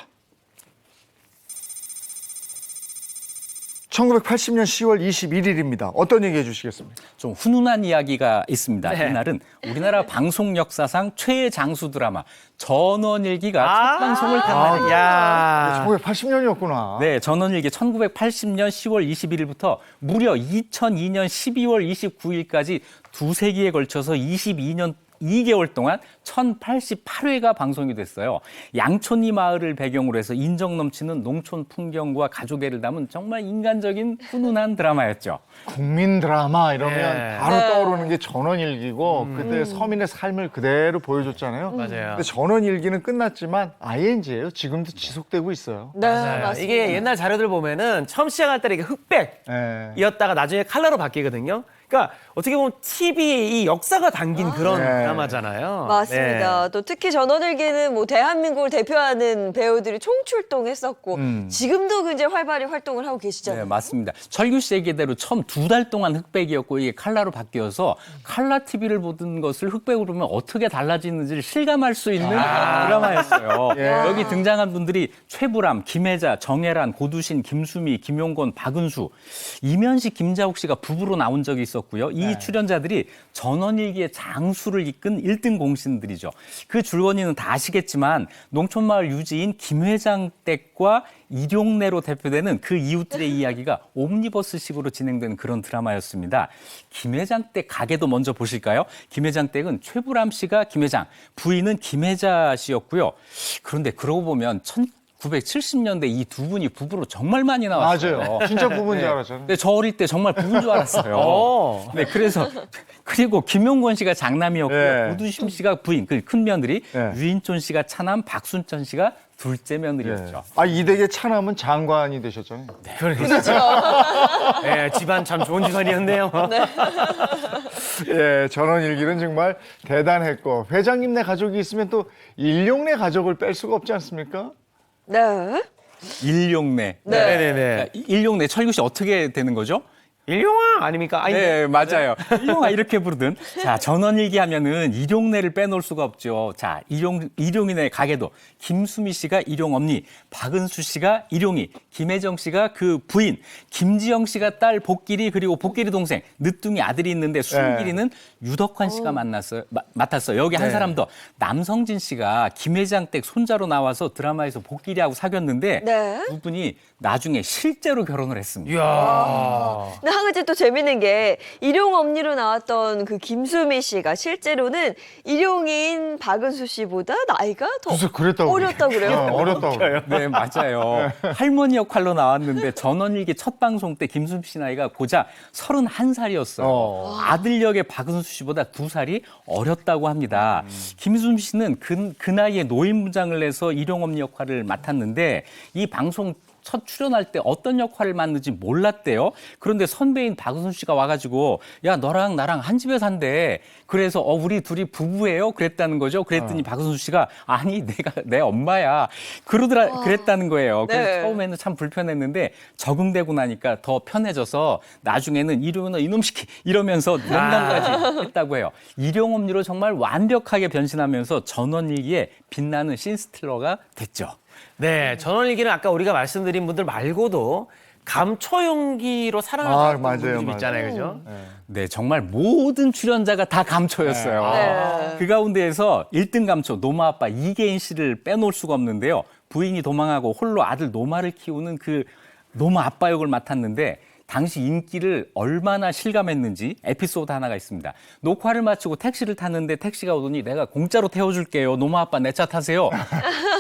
1980년 10월 21일입니다. 어떤 얘기 해주시겠습니까? 좀 훈훈한 이야기가 있습니다. 이날은 우리나라 방송 역사상 최장수 드라마 전원일기가 첫 방송을 한 날입니다. 1980년이었구나. 네, 전원일기 1980년 10월 21일부터 무려 2002년 12월 29일까지 두세 기에 걸쳐서 22년 2개월 동안 1088회가 방송이 됐어요. 양촌리 마을을 배경으로 해서 인정 넘치는 농촌 풍경과 가족애를 담은 정말 인간적인 훈훈한 드라마였죠. 국민 드라마 이러면 바로 떠오르는 게 전원일기고 그때 서민의 삶을 그대로 보여줬잖아요. 맞아요. 근데 전원일기는 끝났지만 ING예요. 지금도 지속되고 있어요. 맞아요. 이게 옛날 자료들 보면은 처음 시작할 때 이게 흑백이었다가 나중에 컬러로 바뀌거든요. 그러니까 어떻게 보면 TV의 이 역사가 담긴 그런 드라마잖아요. 맞습니다. 또 특히 전원일기는 뭐 대한민국을 대표하는 배우들이 총출동했었고 지금도 굉장히 활발히 활동을 하고 계시잖아요. 네, 맞습니다. 철규 씨 얘기대로 처음 2달 동안 흑백이었고 이게 컬러로 바뀌어서 컬러 TV를 보던 것을 흑백으로 보면 어떻게 달라지는지를 실감할 수 있는 드라마였어요. 여기 등장한 분들이 최불암, 김혜자, 정혜란, 고두신, 김수미, 김용건, 박은수, 이면식, 김자욱 씨가 부부로 나온 적이 있었고요. 이 출연자들이 전원일기의 장수를 이끈 1등 공신들이죠. 그 줄거리는 다 아시겠지만 농촌마을 유지인 김 회장 댁과 일용내로 대표되는 그 이웃들의 이야기가 옴니버스식으로 진행된 그런 드라마였습니다. 김 회장 댁 가게도 먼저 보실까요? 김 회장 댁은 최불암 씨가 김 회장, 부인은 김혜자 씨였고요. 그런데 그러고 보면 1970년대 이 두 분이 부부로 정말 많이 나왔어요. 맞아요. 진짜 부부인 줄 알았잖아요. 네, 저 어릴 때 정말 부부인 줄 알았어요. 네, 그래서 그리고 김용건 씨가 장남이었고요. 고두심 씨가 부인, 그 큰 며느리, 유인촌 씨가 차남, 박순천 씨가 둘째 며느리였죠. 이 댁의 차남은 장관이 되셨잖아요. 네, 그렇죠. 네, 집안 참 좋은 집안이었네요. 예, 전원일기는 정말 대단했고 회장님네 가족이 있으면 또 일용내 가족을 뺄 수가 없지 않습니까? 네. 일용내. 네네네. 일용내 철규 씨 어떻게 되는 거죠? 일용아 아닙니까? 네, 맞아요. 일용아 이렇게 부르든. 자, 전원일기 하면은 일용내를 빼놓을 수가 없죠. 자, 일용이네 가게도 김수미 씨가 일용엄니, 박은수 씨가 일용이, 김혜정 씨가 그 부인, 김지영 씨가 딸 복길이, 그리고 복길이 동생 늦둥이 아들이 있는데 순길이는 유덕환 씨가 맡았어요. 여기 한 사람 더 남성진 씨가 김 회장 댁 손자로 나와서 드라마에서 복길이하고 사귀었는데 두 분이 나중에 실제로 결혼을 했습니다. 이야. 한 가지 또 재밌는 게 일용엄니로 나왔던 그 김수미 씨가 실제로는 일용인 박은수 씨보다 나이가 더 어렸다고 그래요. 어렸다고. 네, 맞아요. 할머니 역할로 나왔는데 전원일기 첫 방송 때 김수미 씨 나이가 고작 31살이었어요. 아들 역의 박은수 씨보다 2살이 어렸다고 합니다. 김수미 씨는 그 나이에 노인부장을 내서 일용엄니 역할을 맡았는데 이 방송 첫 출연할 때 어떤 역할을 맡는지 몰랐대요. 그런데 선배인 박은수 씨가 와가지고 야 너랑 나랑 한 집에 산대. 그래서 우리 둘이 부부예요? 그랬다는 거죠. 그랬더니 박은수 씨가 아니 내가 내 엄마야. 그랬다는 거예요. 그래서 네. 처음에는 참 불편했는데 적응되고 나니까 더 편해져서 나중에는 일용은 이놈 시키 이러면서 농담까지 했다고 해요. 일용엄니로 정말 완벽하게 변신하면서 전원일기에 빛나는 씬스틸러가 됐죠. 네, 전원일기는 아까 우리가 말씀드린 분들 말고도 감초 연기로 사랑을 받는 분들이 좀 있잖아요, 그죠? 네, 정말 모든 출연자가 다 감초였어요. 네. 그 가운데에서 1등 감초 노마 아빠 이계인 씨를 빼놓을 수가 없는데요. 부인이 도망하고 홀로 아들 노마를 키우는 그 노마 아빠 역을 맡았는데 당시 인기를 얼마나 실감했는지 에피소드 하나가 있습니다. 녹화를 마치고 택시를 탔는데 택시가 오더니 내가 공짜로 태워줄게요. 노마 아빠 내 차 타세요.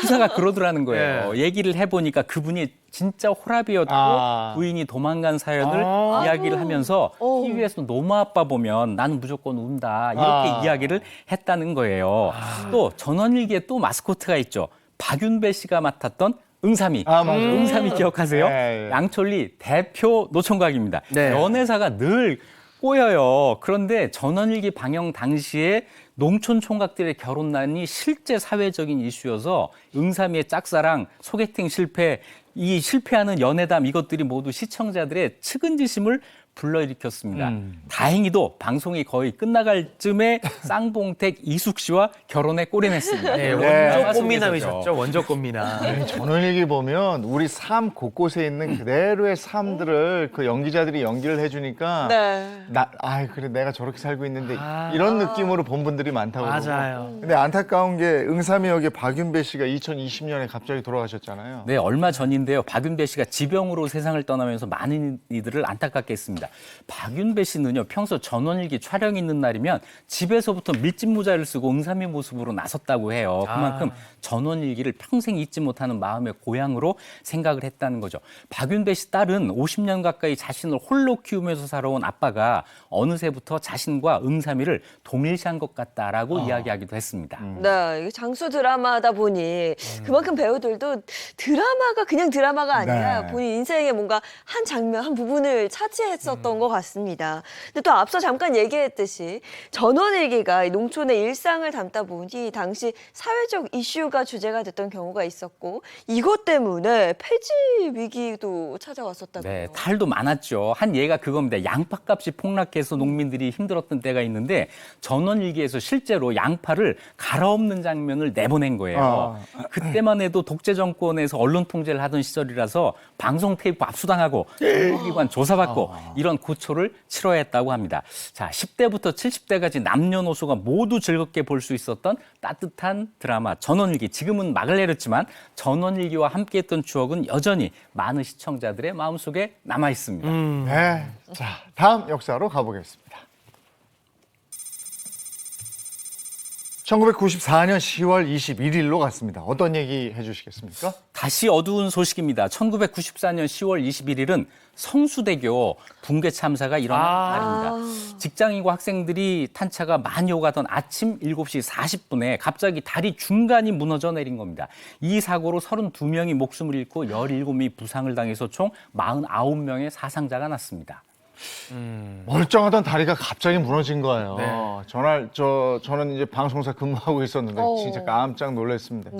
기사가 그러더라는 거예요. 얘기를 해보니까 그분이 진짜 호랍이었고 부인이 도망간 사연을 이야기를 하면서 TV에서 노마 아빠 보면 나는 무조건 운다. 이렇게 이야기를 했다는 거예요. 또 전원일기에 또 마스코트가 있죠. 박윤배 씨가 맡았던 응삼이. 응삼이 기억하세요? 네. 양천리 대표 노총각입니다. 연애사가 늘 꼬여요. 그런데 전원일기 방영 당시에 농촌 총각들의 결혼난이 실제 사회적인 이슈여서 응삼이의 짝사랑, 소개팅 실패, 이 실패하는 연애담 이것들이 모두 시청자들의 측은지심을 불러일으켰습니다. 다행히도 방송이 거의 끝나갈 즈음에 쌍봉택 이숙 씨와 결혼에 골인했습니다. 네, 원조 꽃미남이셨죠, 원조 꽃미남. 전원일기 보면 우리 삶 곳곳에 있는 그대로의 삶들을 그 연기자들이 연기를 해주니까 그래 내가 저렇게 살고 있는데 이런 느낌으로 본 분들이 많다고 맞아요. 그러고. 근데 안타까운 게 응삼이 역의 박윤배 씨가 2020년에 갑자기 돌아가셨잖아요. 네, 얼마 전인데요. 박윤배 씨가 지병으로 세상을 떠나면서 많은 이들을 안타깝게 했습니다. 박윤배 씨는요, 평소 전원일기 촬영이 있는 날이면 집에서부터 밀짚 모자를 쓰고 응삼이 모습으로 나섰다고 해요. 그만큼 전원일기를 평생 잊지 못하는 마음의 고향으로 생각을 했다는 거죠. 박윤배 씨 딸은 50년 가까이 자신을 홀로 키우면서 살아온 아빠가 어느새부터 자신과 응삼이를 동일시한 것 같다라고 이야기하기도 했습니다. 네, 이게 장수 드라마다 보니 그만큼 배우들도 드라마가 그냥 드라마가 아니라 본인 인생의 뭔가 한 장면, 한 부분을 차지했었던 것 같습니다. 근데 또 앞서 잠깐 얘기했듯이 전원일기가 이 농촌의 일상을 담다 보니 당시 사회적 이슈가 주제가 됐던 경우가 있었고 이것 때문에 폐지 위기도 찾아왔었다고요. 네, 탈도 많았죠. 한 예가 그겁니다. 양파값이 폭락해서 농민들이 힘들었던 때가 있는데 전원일기에서 실제로 양파를 갈아엎는 장면을 내보낸 거예요. 그때만 해도 독재 정권에서 언론 통제를 하던 시절이라서 방송 테이프 압수당하고 정보기관 조사받고 이런 고초를 치러야 했다고 합니다. 자, 10대부터 70대까지 남녀노소가 모두 즐겁게 볼 수 있었던 따뜻한 드라마 전원일기. 지금은 막을 내렸지만 전원일기와 함께했던 추억은 여전히 많은 시청자들의 마음속에 남아 있습니다. 네, 자 다음 역사로 가보겠습니다. 1994년 10월 21일로 갔습니다. 어떤 얘기 해주시겠습니까? 다시 어두운 소식입니다. 1994년 10월 21일은 성수대교 붕괴 참사가 일어난 날입니다. 직장인과 학생들이 탄 차가 많이 오가던 아침 7시 40분에 갑자기 다리 중간이 무너져 내린 겁니다. 이 사고로 32명이 목숨을 잃고 17명이 부상을 당해서 총 49명의 사상자가 났습니다. 멀쩡하던 다리가 갑자기 무너진 거예요. 저는 이제 방송사 근무하고 있었는데 진짜 깜짝 놀랐습니다.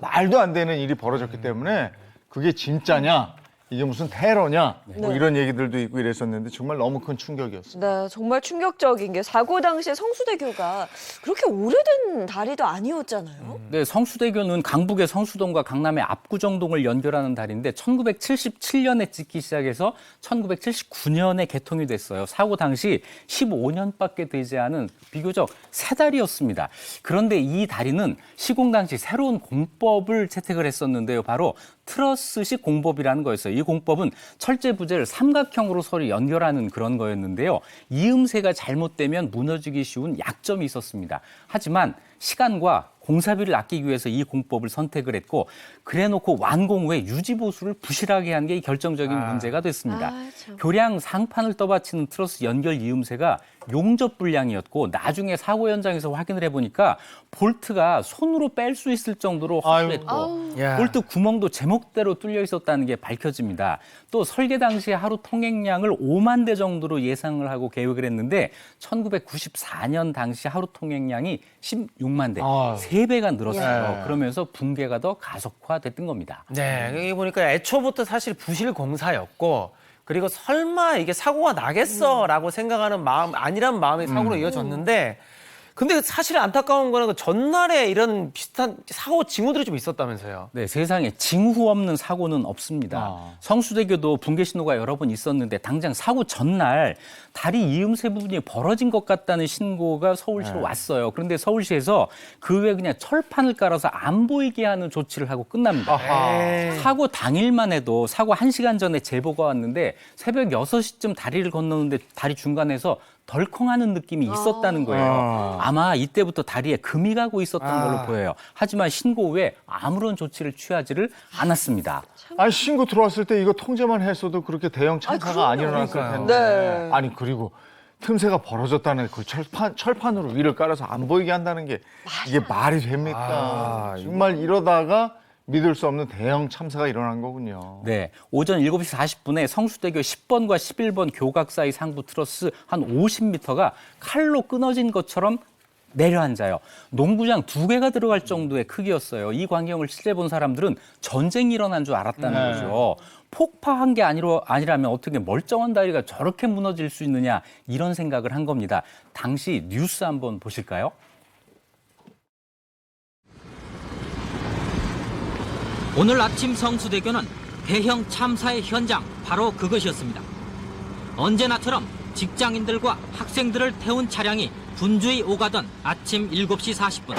말도 안 되는 일이 벌어졌기 때문에 그게 진짜냐? 이게 무슨 테러냐? 뭐 이런 얘기들도 있고 이랬었는데 정말 너무 큰 충격이었어요. 네, 정말 충격적인 게 사고 당시에 성수대교가 그렇게 오래된 다리도 아니었잖아요. 네, 성수대교는 강북의 성수동과 강남의 압구정동을 연결하는 다리인데 1977년에 짓기 시작해서 1979년에 개통이 됐어요. 사고 당시 15년밖에 되지 않은 비교적 새 다리였습니다. 그런데 이 다리는 시공 당시 새로운 공법을 채택을 했었는데요. 바로 트러스식 공법이라는 거였어요. 이 공법은 철제 부재를 삼각형으로 서로 연결하는 그런 거였는데요. 이음새가 잘못되면 무너지기 쉬운 약점이 있었습니다. 하지만 시간과 공사비를 아끼기 위해서 이 공법을 선택을 했고 그래놓고 완공 후에 유지보수를 부실하게 한 게 결정적인 문제가 됐습니다. 교량 상판을 떠받치는 트러스 연결 이음새가 용접 불량이었고 나중에 사고 현장에서 확인을 해보니까 볼트가 손으로 뺄 수 있을 정도로 허술했고 볼트 구멍도 제목대로 뚫려 있었다는 게 밝혀집니다. 또 설계 당시에 하루 통행량을 5만 대 정도로 예상을 하고 계획을 했는데 1994년 당시 하루 통행량이 16만 대, 3배가 늘었어요. 그러면서 붕괴가 더 가속화됐던 겁니다. 네, 여기 보니까 애초부터 사실 부실 공사였고 그리고 설마 이게 사고가 나겠어라고 생각하는 마음 아니란 마음이 사고로 이어졌는데 근데 사실 안타까운 거는 그 전날에 이런 비슷한 사고 징후들이 좀 있었다면서요. 네, 세상에 징후 없는 사고는 없습니다. 성수대교도 붕괴 신호가 여러 번 있었는데 당장 사고 전날 다리 이음새 부분이 벌어진 것 같다는 신고가 서울시로 왔어요. 그런데 서울시에서 그 외에 그냥 철판을 깔아서 안 보이게 하는 조치를 하고 끝납니다. 사고 당일만 해도 사고 1시간 전에 제보가 왔는데 새벽 6시쯤 다리를 건너는데 다리 중간에서 덜컹하는 느낌이 있었다는 거예요. 아마 이때부터 다리에 금이 가고 있었던 걸로 보여요. 하지만 신고 후에 아무런 조치를 취하지를 않았습니다. 아니 신고 들어왔을 때 이거 통제만 했어도 그렇게 대형 참사가 안 일어났을 텐데. 네. 아니 그리고 틈새가 벌어졌다는 그 철판으로 위를 깔아서 안 보이게 한다는 게 이게 말이 됩니까? 정말 이러다가 믿을 수 없는 대형 참사가 일어난 거군요. 네, 오전 7시 40분에 성수대교 10번과 11번 교각 사이 상부 트러스 한 50m가 칼로 끊어진 것처럼 내려앉아요. 농구장 2개가 들어갈 정도의 크기였어요. 이 광경을 실제 본 사람들은 전쟁이 일어난 줄 알았다는 거죠. 폭파한 게 아니라면 어떻게 멀쩡한 다리가 저렇게 무너질 수 있느냐 이런 생각을 한 겁니다. 당시 뉴스 한번 보실까요? 오늘 아침 성수대교는 대형 참사의 현장 바로 그것이었습니다. 언제나처럼 직장인들과 학생들을 태운 차량이 분주히 오가던 아침 7시 40분.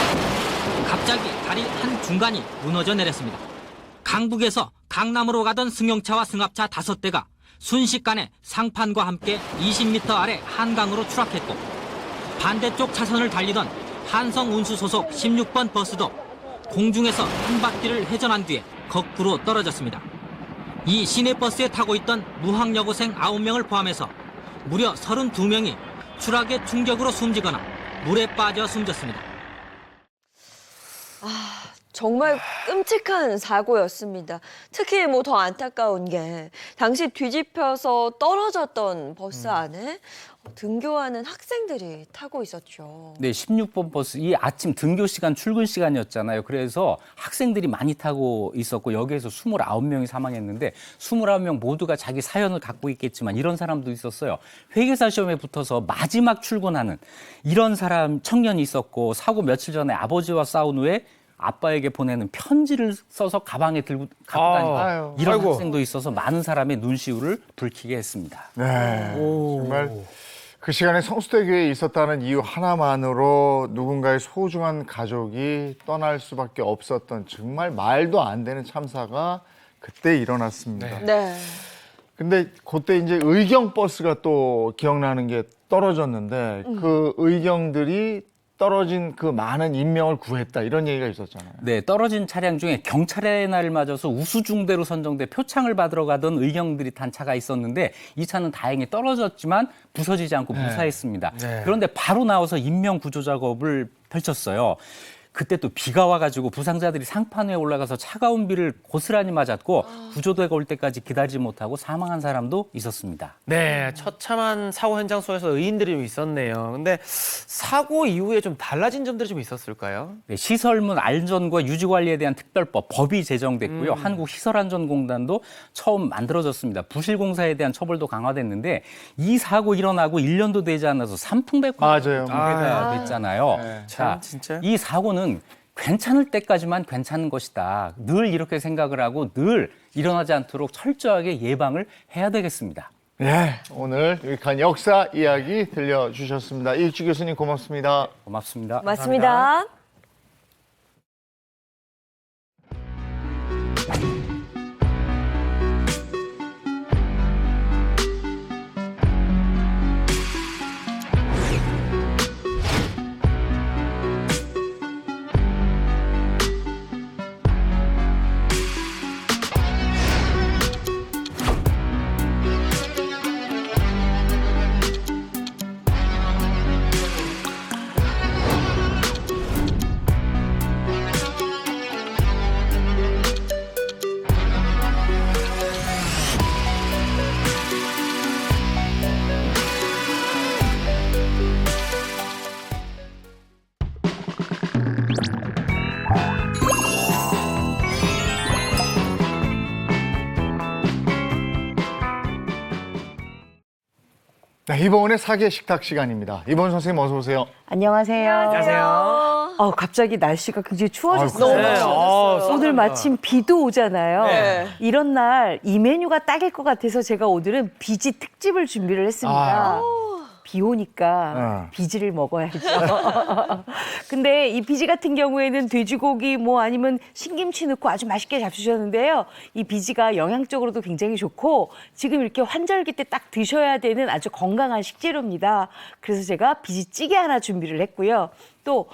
갑자기 다리 한 중간이 무너져 내렸습니다. 강북에서 강남으로 가던 승용차와 승합차 5대가 순식간에 상판과 함께 20m 아래 한강으로 추락했고 반대쪽 차선을 달리던 한성운수 소속 16번 버스도 공중에서 한 바퀴를 회전한 뒤에 거꾸로 떨어졌습니다. 이 시내버스에 타고 있던 무학여고생 9명을 포함해서 무려 32명이 추락의 충격으로 숨지거나 물에 빠져 숨졌습니다. 정말 끔찍한 사고였습니다. 특히 뭐 더 안타까운 게 당시 뒤집혀서 떨어졌던 버스 안에 등교하는 학생들이 타고 있었죠. 네, 16번 버스 이 아침 등교 시간 출근 시간이었잖아요. 그래서 학생들이 많이 타고 있었고 여기에서 29명이 사망했는데 29명 모두가 자기 사연을 갖고 있겠지만 이런 사람도 있었어요. 회계사 시험에 붙어서 마지막 출근하는 이런 사람 청년이 있었고 사고 며칠 전에 아버지와 싸운 후에 아빠에게 보내는 편지를 써서 가방에 들고 갖고 다니는 이런 학생도 있어서 많은 사람의 눈시울을 붉히게 했습니다. 네, 정말 그 시간에 성수대교에 있었다는 이유 하나만으로 누군가의 소중한 가족이 떠날 수밖에 없었던 정말 말도 안 되는 참사가 그때 일어났습니다. 네. 근데 그때 이제 의경 버스가 또 기억나는 게 떨어졌는데 그 의경들이 떨어진 그 많은 인명을 구했다 이런 얘기가 있었잖아요. 네, 떨어진 차량 중에 경찰의 날을 맞아서 우수중대로 선정돼 표창을 받으러 가던 의경들이 탄 차가 있었는데 이 차는 다행히 떨어졌지만 부서지지 않고 무사했습니다. 그런데 바로 나와서 인명 구조 작업을 펼쳤어요. 그때 또 비가 와가지고 부상자들이 상판 위에 올라가서 차가운 비를 고스란히 맞았고 구조대가 올 때까지 기다리지 못하고 사망한 사람도 있었습니다. 네, 처참한 사고 현장 속에서 의인들이 좀 있었네요. 근데 사고 이후에 좀 달라진 점들이 좀 있었을까요? 네, 시설문 안전과 유지 관리에 대한 특별법, 법이 제정됐고요. 한국시설안전공단도 처음 만들어졌습니다. 부실공사에 대한 처벌도 강화됐는데 이 사고 일어나고 1년도 되지 않아서 산풍백화가 됐잖아요. 네, 자, 진짜? 이 사고는 괜찮을 때까지만 괜찮은 것이다. 늘 이렇게 생각을 하고 늘 일어나지 않도록 철저하게 예방을 해야 되겠습니다. 네, 오늘 유익한 역사 이야기 들려주셨습니다. 이익주 교수님 고맙습니다. 고맙습니다. 맞습니다. 자, 이번에 사계 식탁 시간입니다. 이번 선생님 어서 오세요. 안녕하세요. 안녕하세요. 갑자기 날씨가 굉장히 추워졌어요. 아이고, 네. 오늘 마침 비도 오잖아요. 네. 이런 날 이 메뉴가 딱일 것 같아서 제가 오늘은 비지 특집을 준비를 했습니다. 비 오니까 비지를 먹어야죠. 근데 이 비지 같은 경우에는 돼지고기 뭐 아니면 신김치 넣고 아주 맛있게 잡수셨는데요. 이 비지가 영양적으로도 굉장히 좋고 지금 이렇게 환절기 때 딱 드셔야 되는 아주 건강한 식재료입니다. 그래서 제가 비지찌개 하나 준비를 했고요. 또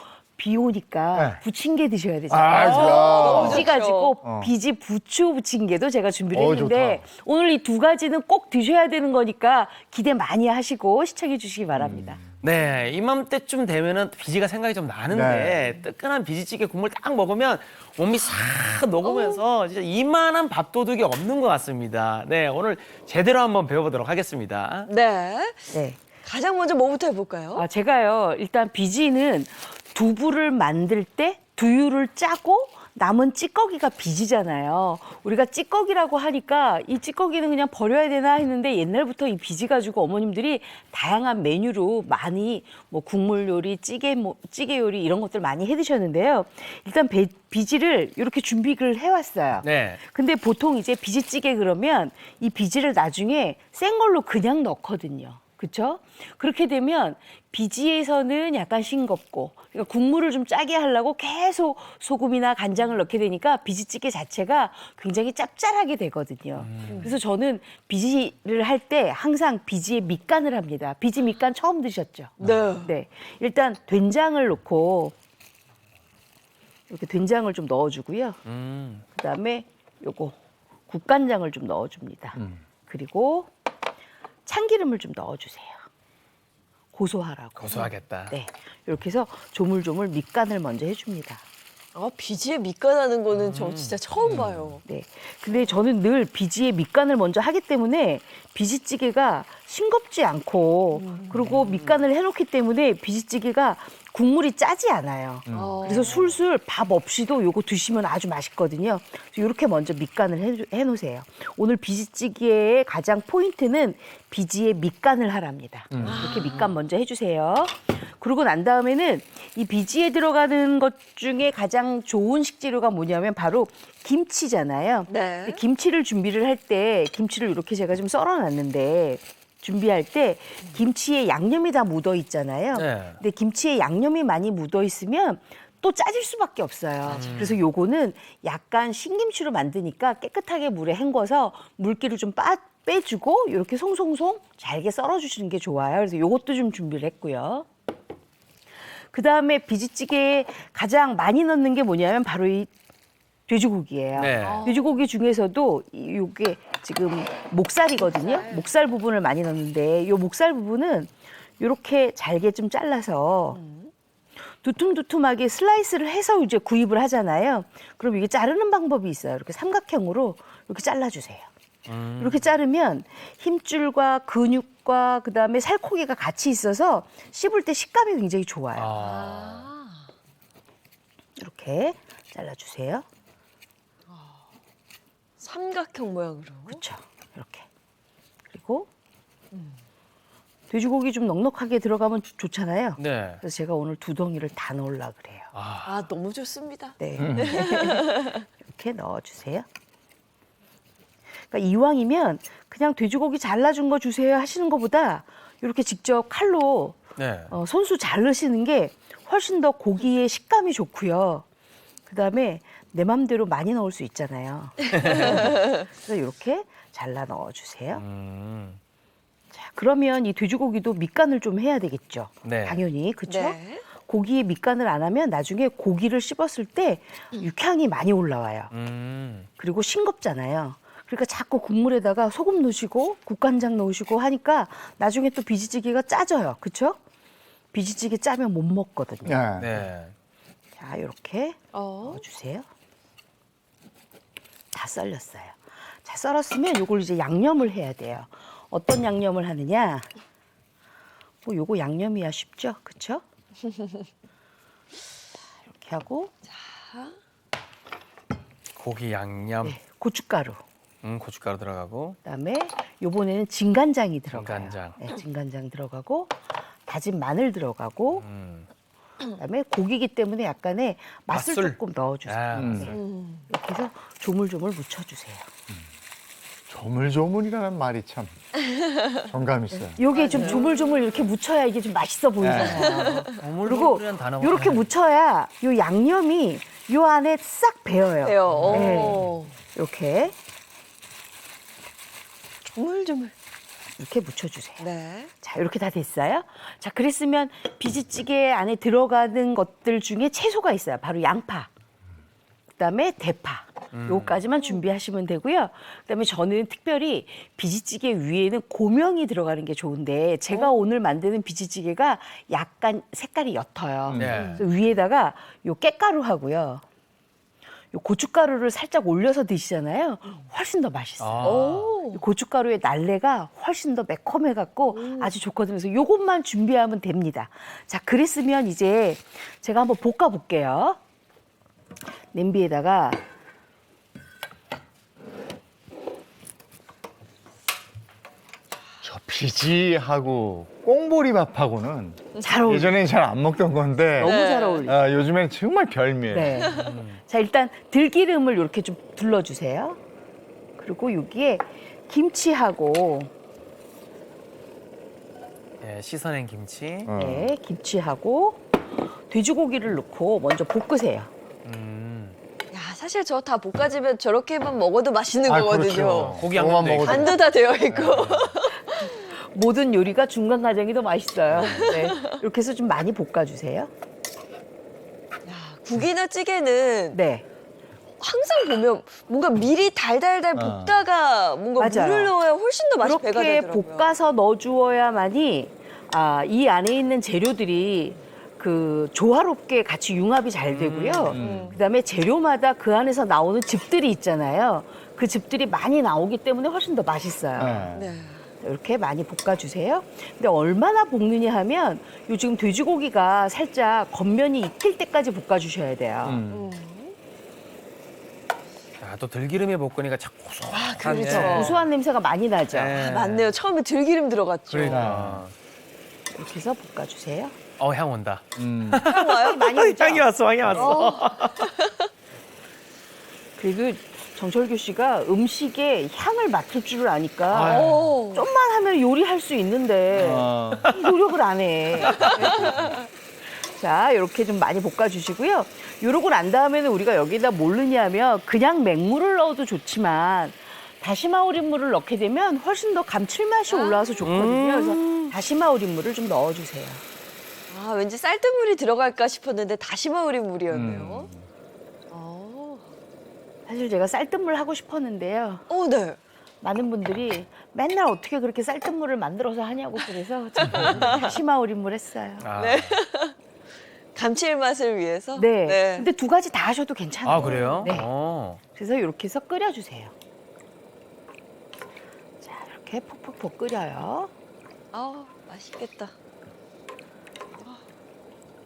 비 오니까 부침개 드셔야 되잖아요. 비지 가지고 비지 부추 부침개도 제가 준비를 했는데 오늘 이 두 가지는 꼭 드셔야 되는 거니까 기대 많이 하시고 시청해 주시기 바랍니다. 네, 이맘때쯤 되면은 비지가 생각이 좀 나는데 뜨끈한 비지찌개 국물 딱 먹으면 몸이 싹 녹으면서 진짜 이만한 밥도둑이 없는 것 같습니다. 네, 오늘 제대로 한번 배워보도록 하겠습니다. 네. 가장 먼저 뭐부터 해볼까요? 제가요, 일단 비지는 두부를 만들 때 두유를 짜고 남은 찌꺼기가 비지잖아요. 우리가 찌꺼기라고 하니까 이 찌꺼기는 그냥 버려야 되나 했는데 옛날부터 이 비지 가지고 어머님들이 다양한 메뉴로 많이 뭐 국물 요리, 찌개 요리 이런 것들 많이 해 드셨는데요. 일단 비지를 이렇게 준비를 해왔어요. 네. 근데 보통 이제 비지찌개 그러면 이 비지를 나중에 센 걸로 그냥 넣거든요. 그렇죠? 그렇게 되면 비지에서는 약간 싱겁고 그러니까 국물을 좀 짜게 하려고 계속 소금이나 간장을 넣게 되니까 비지찌개 자체가 굉장히 짭짤하게 되거든요. 그래서 저는 비지를 할 때 항상 비지에 밑간을 합니다. 비지 밑간 처음 드셨죠? 네. 일단 된장을 넣고 이렇게 된장을 좀 넣어주고요. 그다음에 요거 국간장을 좀 넣어줍니다. 그리고 참기름을 좀 넣어주세요. 고소하라고. 고소하겠다. 네, 이렇게 해서 조물조물 밑간을 먼저 해줍니다. 비지에 밑간하는 거는 저 진짜 처음 봐요. 네, 근데 저는 늘 비지에 밑간을 먼저 하기 때문에 비지찌개가 싱겁지 않고 그리고 밑간을 해놓기 때문에 비지찌개가 국물이 짜지 않아요. 그래서 술술 밥 없이도 요거 드시면 아주 맛있거든요. 이렇게 먼저 밑간을 해놓으세요. 오늘 비지찌개의 가장 포인트는 비지에 밑간을 하랍니다. 이렇게 밑간 먼저 해주세요. 그러고 난 다음에는 이 비지에 들어가는 것 중에 가장 좋은 식재료가 뭐냐면 바로 김치잖아요. 네. 김치를 준비를 할 때 김치를 이렇게 제가 좀 썰어놨는데 준비할 때 김치에 양념이 다 묻어 있잖아요. 네. 근데 김치에 양념이 많이 묻어 있으면 또 짜질 수밖에 없어요. 그래서 요거는 약간 신김치로 만드니까 깨끗하게 물에 헹궈서 물기를 좀 빼주고 이렇게 송송송 잘게 썰어주시는 게 좋아요. 그래서 요것도 좀 준비를 했고요. 그 다음에 비지찌개에 가장 많이 넣는 게 뭐냐면 바로 이 돼지고기예요. 네. 돼지고기 중에서도 이게 지금 목살이거든요. 목살 부분을 많이 넣는데 이 목살 부분은 이렇게 잘게 좀 잘라서 두툼두툼하게 슬라이스를 해서 이제 구입을 하잖아요. 그럼 이게 자르는 방법이 있어요. 이렇게 삼각형으로 이렇게 잘라주세요. 이렇게 자르면 힘줄과 근육과 그다음에 살코기가 같이 있어서 씹을 때 식감이 굉장히 좋아요. 이렇게 잘라주세요. 삼각형 모양으로. 그렇죠. 이렇게. 그리고 돼지고기 좀 넉넉하게 들어가면 좋잖아요. 네. 그래서 제가 오늘 두 덩이를 다 넣으려고 그래요. 너무 좋습니다. 네. 이렇게 넣어주세요. 그러니까 이왕이면 그냥 돼지고기 잘라준 거 주세요 하시는 것보다 이렇게 직접 칼로 손수 자르시는 게 훨씬 더 고기의 식감이 좋고요. 그다음에 내 맘대로 많이 넣을 수 있잖아요. 그래서 이렇게 잘라 넣어주세요. 자, 그러면 이 돼지고기도 밑간을 좀 해야 되겠죠. 네. 당연히, 그렇죠? 네. 고기에 밑간을 안 하면 나중에 고기를 씹었을 때 육향이 많이 올라와요. 그리고 싱겁잖아요. 그러니까 자꾸 국물에다가 소금 넣으시고 국간장 넣으시고 하니까 나중에 또 비지찌개가 짜져요. 그렇죠? 비지찌개 짜면 못 먹거든요. 네. 자, 이렇게 넣어주세요. 다 썰렸어요. 자, 썰었으면 요걸 이제 양념을 해야 돼요. 어떤 양념을 하느냐? 뭐 요거 양념이야 쉽죠? 그렇죠? 이렇게 하고 고기 양념. 고춧가루. 고춧가루 들어가고. 그다음에 요번에는 진간장이 들어가요. 진간장. 네, 진간장 들어가고 다진 마늘 들어가고 그다음에 고기이기 때문에 약간의 맛을 맛술. 조금 넣어주세요. 아, 네. 맛술. 이렇게 해서 조물조물 묻혀주세요. 조물조물이라는 말이 참 정감 있어요. 요게 좀 조물조물 이렇게 묻혀야 이게 좀 맛있어 보이잖아요. 그리고 조물조물이라는 단어가 이렇게 묻혀야 요 양념이 요 안에 싹 배어요. 배요. 오. 이렇게 조물조물. 이렇게 묻혀주세요. 네. 자, 이렇게 다 됐어요. 자, 그랬으면 비지찌개 안에 들어가는 것들 중에 채소가 있어요. 바로 양파, 그다음에 대파. 요까지만 준비하시면 되고요. 그다음에 저는 특별히 비지찌개 위에는 고명이 들어가는 게 좋은데 제가 오늘 만드는 비지찌개가 약간 색깔이 옅어요. 네. 그래서 위에다가 요 깻가루하고요. 요 고춧가루를 살짝 올려서 드시잖아요. 훨씬 더 맛있어요. 이 고춧가루의 날래가 훨씬 더 매콤해갖고 아주 좋거든요. 그래서 요것만 준비하면 됩니다. 자, 그랬으면 이제 제가 한번 볶아볼게요. 냄비에다가 저 비지하고 꽁보리밥하고는 잘 어울려요. 예전에는 잘 안 먹던 건데 너무 잘 어울려요. 아, 요즘에는 정말 별미예요. 네. 자, 일단 들기름을 이렇게 좀 둘러주세요. 그리고 여기에 김치하고 예, 씻어낸 김치. 네, 김치하고 돼지고기를 넣고 먼저 볶으세요. 야, 사실 저 다 볶아지면 저렇게만 먹어도 맛있는 거거든요. 그렇죠. 고기 그거만 양념돼 있고. 먹어도 간도 다 되어 있고. 모든 요리가 중간 과정이 더 맛있어요. 네. 이렇게 해서 좀 많이 볶아주세요. 국이나 찌개는 네. 항상 보면 뭔가 미리 달달달 볶다가 뭔가 맞아요. 물을 넣어야 훨씬 더 맛이 배가 이렇게 되더라고요. 볶아서 넣어주어야만이 이 안에 있는 재료들이 그 조화롭게 같이 융합이 잘 되고요. 그다음에 재료마다 그 안에서 나오는 즙들이 있잖아요. 그 즙들이 많이 나오기 때문에 훨씬 더 맛있어요. 네. 이렇게 많이 볶아주세요. 근데 얼마나 볶느냐 하면 요 지금 돼지고기가 살짝 겉면이 익힐 때까지 볶아주셔야 돼요. 야, 또 들기름에 볶으니까 참 고소한. 그렇죠. 고소한 냄새가 많이 나죠. 네. 맞네요. 처음에 들기름 들어갔죠. 그러니까. 이렇게 해서 볶아주세요. 향 온다. 향 와요? 많이 오죠? 향이 왔어, 향이 왔어. 그리고 정철규 씨가 음식에 향을 맡을 줄을 아니까 아유. 좀만 하면 요리할 수 있는데 노력을 안 해. 자, 이렇게 좀 많이 볶아주시고요. 요러고 난 다음에는 우리가 여기다 뭘 넣냐면 그냥 맹물을 넣어도 좋지만 다시마 우린물을 넣게 되면 훨씬 더 감칠맛이 올라와서 좋거든요. 그래서 다시마 우린물을 좀 넣어주세요. 아, 왠지 쌀뜨물이 들어갈까 싶었는데 다시마 우린 물이었네요. 사실 제가 쌀뜨물 하고 싶었는데요. 네. 많은 분들이 맨날 어떻게 그렇게 쌀뜨물을 만들어서 하냐고 그래서 제가 다시마 우린물 했어요. 네. 감칠맛을 위해서? 네. 근데 두 가지 다 하셔도 괜찮아요. 아, 그래요? 네. 그래서 이렇게 해서 끓여주세요. 자, 이렇게 푹푹푹 끓여요. 맛있겠다.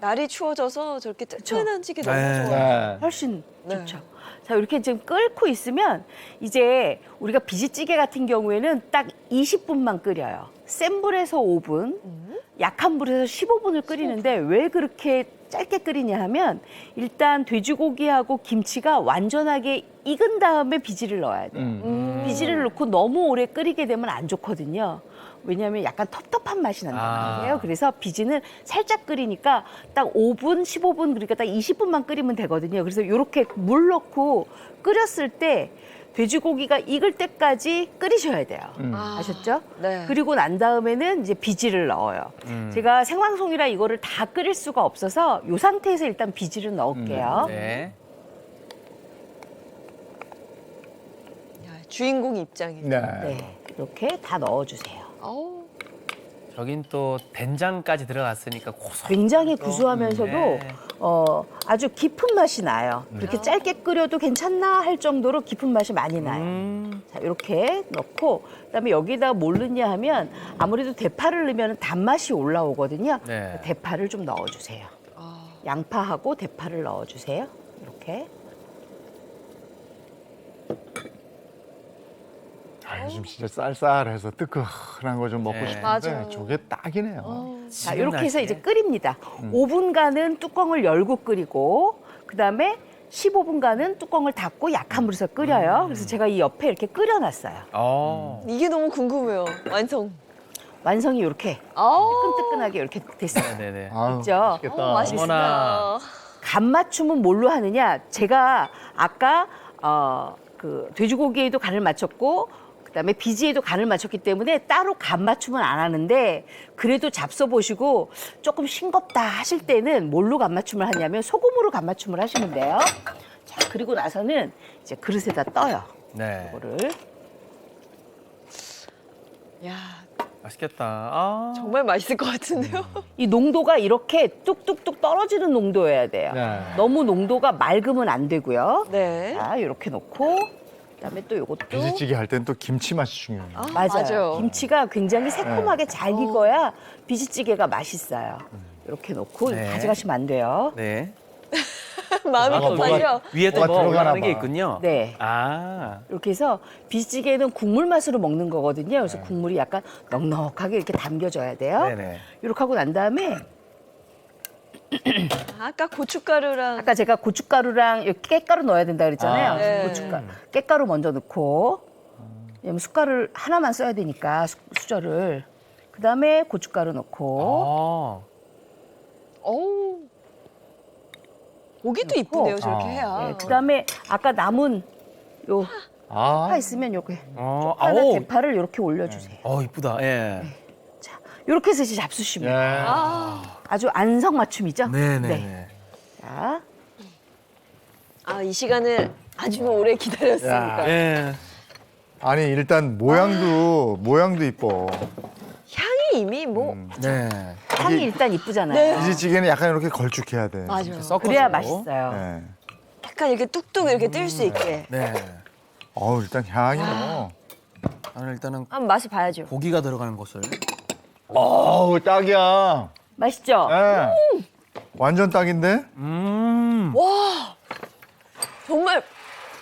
날이 추워져서 저렇게 뜨끈한 찌개 너무 좋아요. 훨씬 좋죠. 자, 이렇게 지금 끓고 있으면 이제 우리가 비지찌개 같은 경우에는 딱 20분만 끓여요. 센 불에서 5분, 약한 불에서 15분을 끓이는데 왜 그렇게 짧게 끓이냐 하면 일단 돼지고기하고 김치가 완전하게 익은 다음에 비지를 넣어야 돼요. 비지를 넣고 너무 오래 끓이게 되면 안 좋거든요. 왜냐하면 약간 텁텁한 맛이 난단 말이에요. 그래서 비지는 살짝 끓이니까 딱 5분, 15분, 그러니까 딱 20분만 끓이면 되거든요. 그래서 이렇게 물 넣고 끓였을 때 돼지고기가 익을 때까지 끓이셔야 돼요. 아셨죠? 네. 그리고 난 다음에는 이제 비지를 넣어요. 제가 생방송이라 이거를 다 끓일 수가 없어서 이 상태에서 일단 비지를 넣을게요. 네. 주인공 입장이에요. 네, 이렇게 다 넣어주세요. 저긴 또 된장까지 들어갔으니까 고소. 굉장히 구수하면서도 아주 깊은 맛이 나요. 그렇게 짧게 끓여도 괜찮나 할 정도로 깊은 맛이 많이 나요. 자, 이렇게 넣고 그다음에 여기다 뭘 넣냐 하면 아무래도 대파를 넣으면 단맛이 올라오거든요. 네. 대파를 좀 넣어주세요. 양파하고 대파를 넣어주세요. 이렇게. 요즘 진짜 쌀쌀해서 뜨끈한 거 좀 먹고 네. 싶은데 맞아. 저게 딱이네요. 자, 이렇게 해서 이제 끓입니다. 5분간은 뚜껑을 열고 끓이고 그다음에 15분간은 뚜껑을 닫고 약한 불에서 끓여요. 그래서 제가 이 옆에 이렇게 끓여놨어요. 이게 너무 궁금해요. 완성이 이렇게 뜨끈뜨끈하게 이렇게 됐어요. 네네. 있죠? 맛있겠다. 간 맞춤은 뭘로 하느냐? 제가 아까 그 돼지고기에도 간을 맞췄고 그다음에 비지에도 간을 맞췄기 때문에 따로 간 맞춤은 안 하는데 그래도 잡숴 보시고 조금 싱겁다 하실 때는 뭘로 간 맞춤을 하냐면 소금으로 간 맞춤을 하시면 돼요. 자, 그리고 나서는 이제 그릇에다 떠요. 네. 이거를. 야, 맛있겠다. 정말 맛있을 것 같은데요? 이 농도가 이렇게 뚝뚝뚝 떨어지는 농도여야 돼요. 네. 너무 농도가 맑으면 안 되고요. 네. 자, 이렇게 놓고 그다음에 또 이것도 비지찌개 할 땐 또 김치 맛이 중요해요. 맞아요. 김치가 굉장히 새콤하게 잘 익어야 비지찌개가 맛있어요. 이렇게 놓고 네. 가져가시면 안 돼요. 네. 마음이 급하죠? 위에 또 뭐 올라가는 게 있군요. 네. 아. 이렇게 해서 비지찌개는 국물 맛으로 먹는 거거든요. 그래서 국물이 약간 넉넉하게 이렇게 담겨져야 돼요. 네네. 이렇게 하고 난 다음에 아까 고춧가루랑 아까 제가 고춧가루랑 여기 깻가루 넣어야 된다 그랬잖아요. 아, 네. 고춧가루. 깻가루 먼저 넣고 왜냐면 숟가루를 하나만 써야 되니까 수저를. 그다음에 고춧가루 넣고 어우. 고기도 이쁘네요, 저렇게 해야. 네, 그다음에 아까 남은 요 파 있으면 요게 쪽파나 아우. 대파를 이렇게 올려주세요. 이쁘다. 예. 이렇게 해서 이제 잡수시면 돼요. 아주 안성맞춤이죠? 네네. 네. 자, 이 시간을 아주 오래 기다렸으니까. 예. 아니 일단 모양도 이뻐. 향이 이미 뭐. 네. 향이 일단 이쁘잖아요. 비지찌개는 약간 이렇게 걸쭉해야 돼. 맞아요. 그래야 맛있어요. 네. 약간 이렇게 뚝뚝 이렇게 뜰 수 있게. 네. 일단 향이 뭐. 나는 일단은 한번 맛을 봐야죠. 고기가 들어가는 것을. 딱이야. 맛있죠? 네. 완전 딱인데? 와, 정말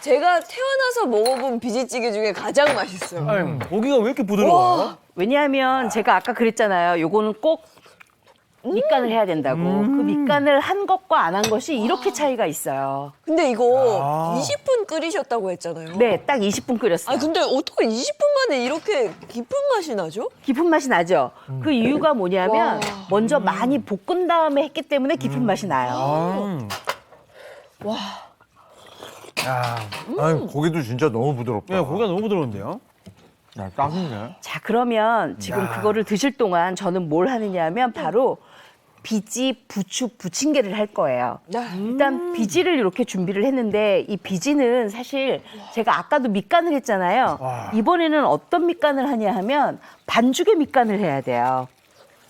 제가 태어나서 먹어본 비지찌개 중에 가장 맛있어요. 고기가 왜 이렇게 부드러워요? 왜냐하면 제가 아까 그랬잖아요. 요거는 꼭 밑간을 해야 된다고. 그 밑간을 한 것과 안 한 것이 이렇게 차이가 있어요. 근데 이거 20분 끓이셨다고 했잖아요. 네, 딱 20분 끓였어요. 근데 어떻게 20분 만에 이렇게 깊은 맛이 나죠? 깊은 맛이 나죠? 그 이유가 뭐냐면 먼저 많이 볶은 다음에 했기 때문에 깊은 맛이 나요. 와. 아니, 고기도 진짜 너무 부드럽다. 네, 고기가 너무 부드러운데요? 야, 딱이네. 자, 그러면 지금 그거를 드실 동안 저는 뭘 하느냐 하면 바로 비지, 부추, 부침개를 할 거예요. 일단 비지를 이렇게 준비를 했는데 이 비지는 사실 제가 아까도 밑간을 했잖아요. 이번에는 어떤 밑간을 하냐 하면 반죽의 밑간을 해야 돼요.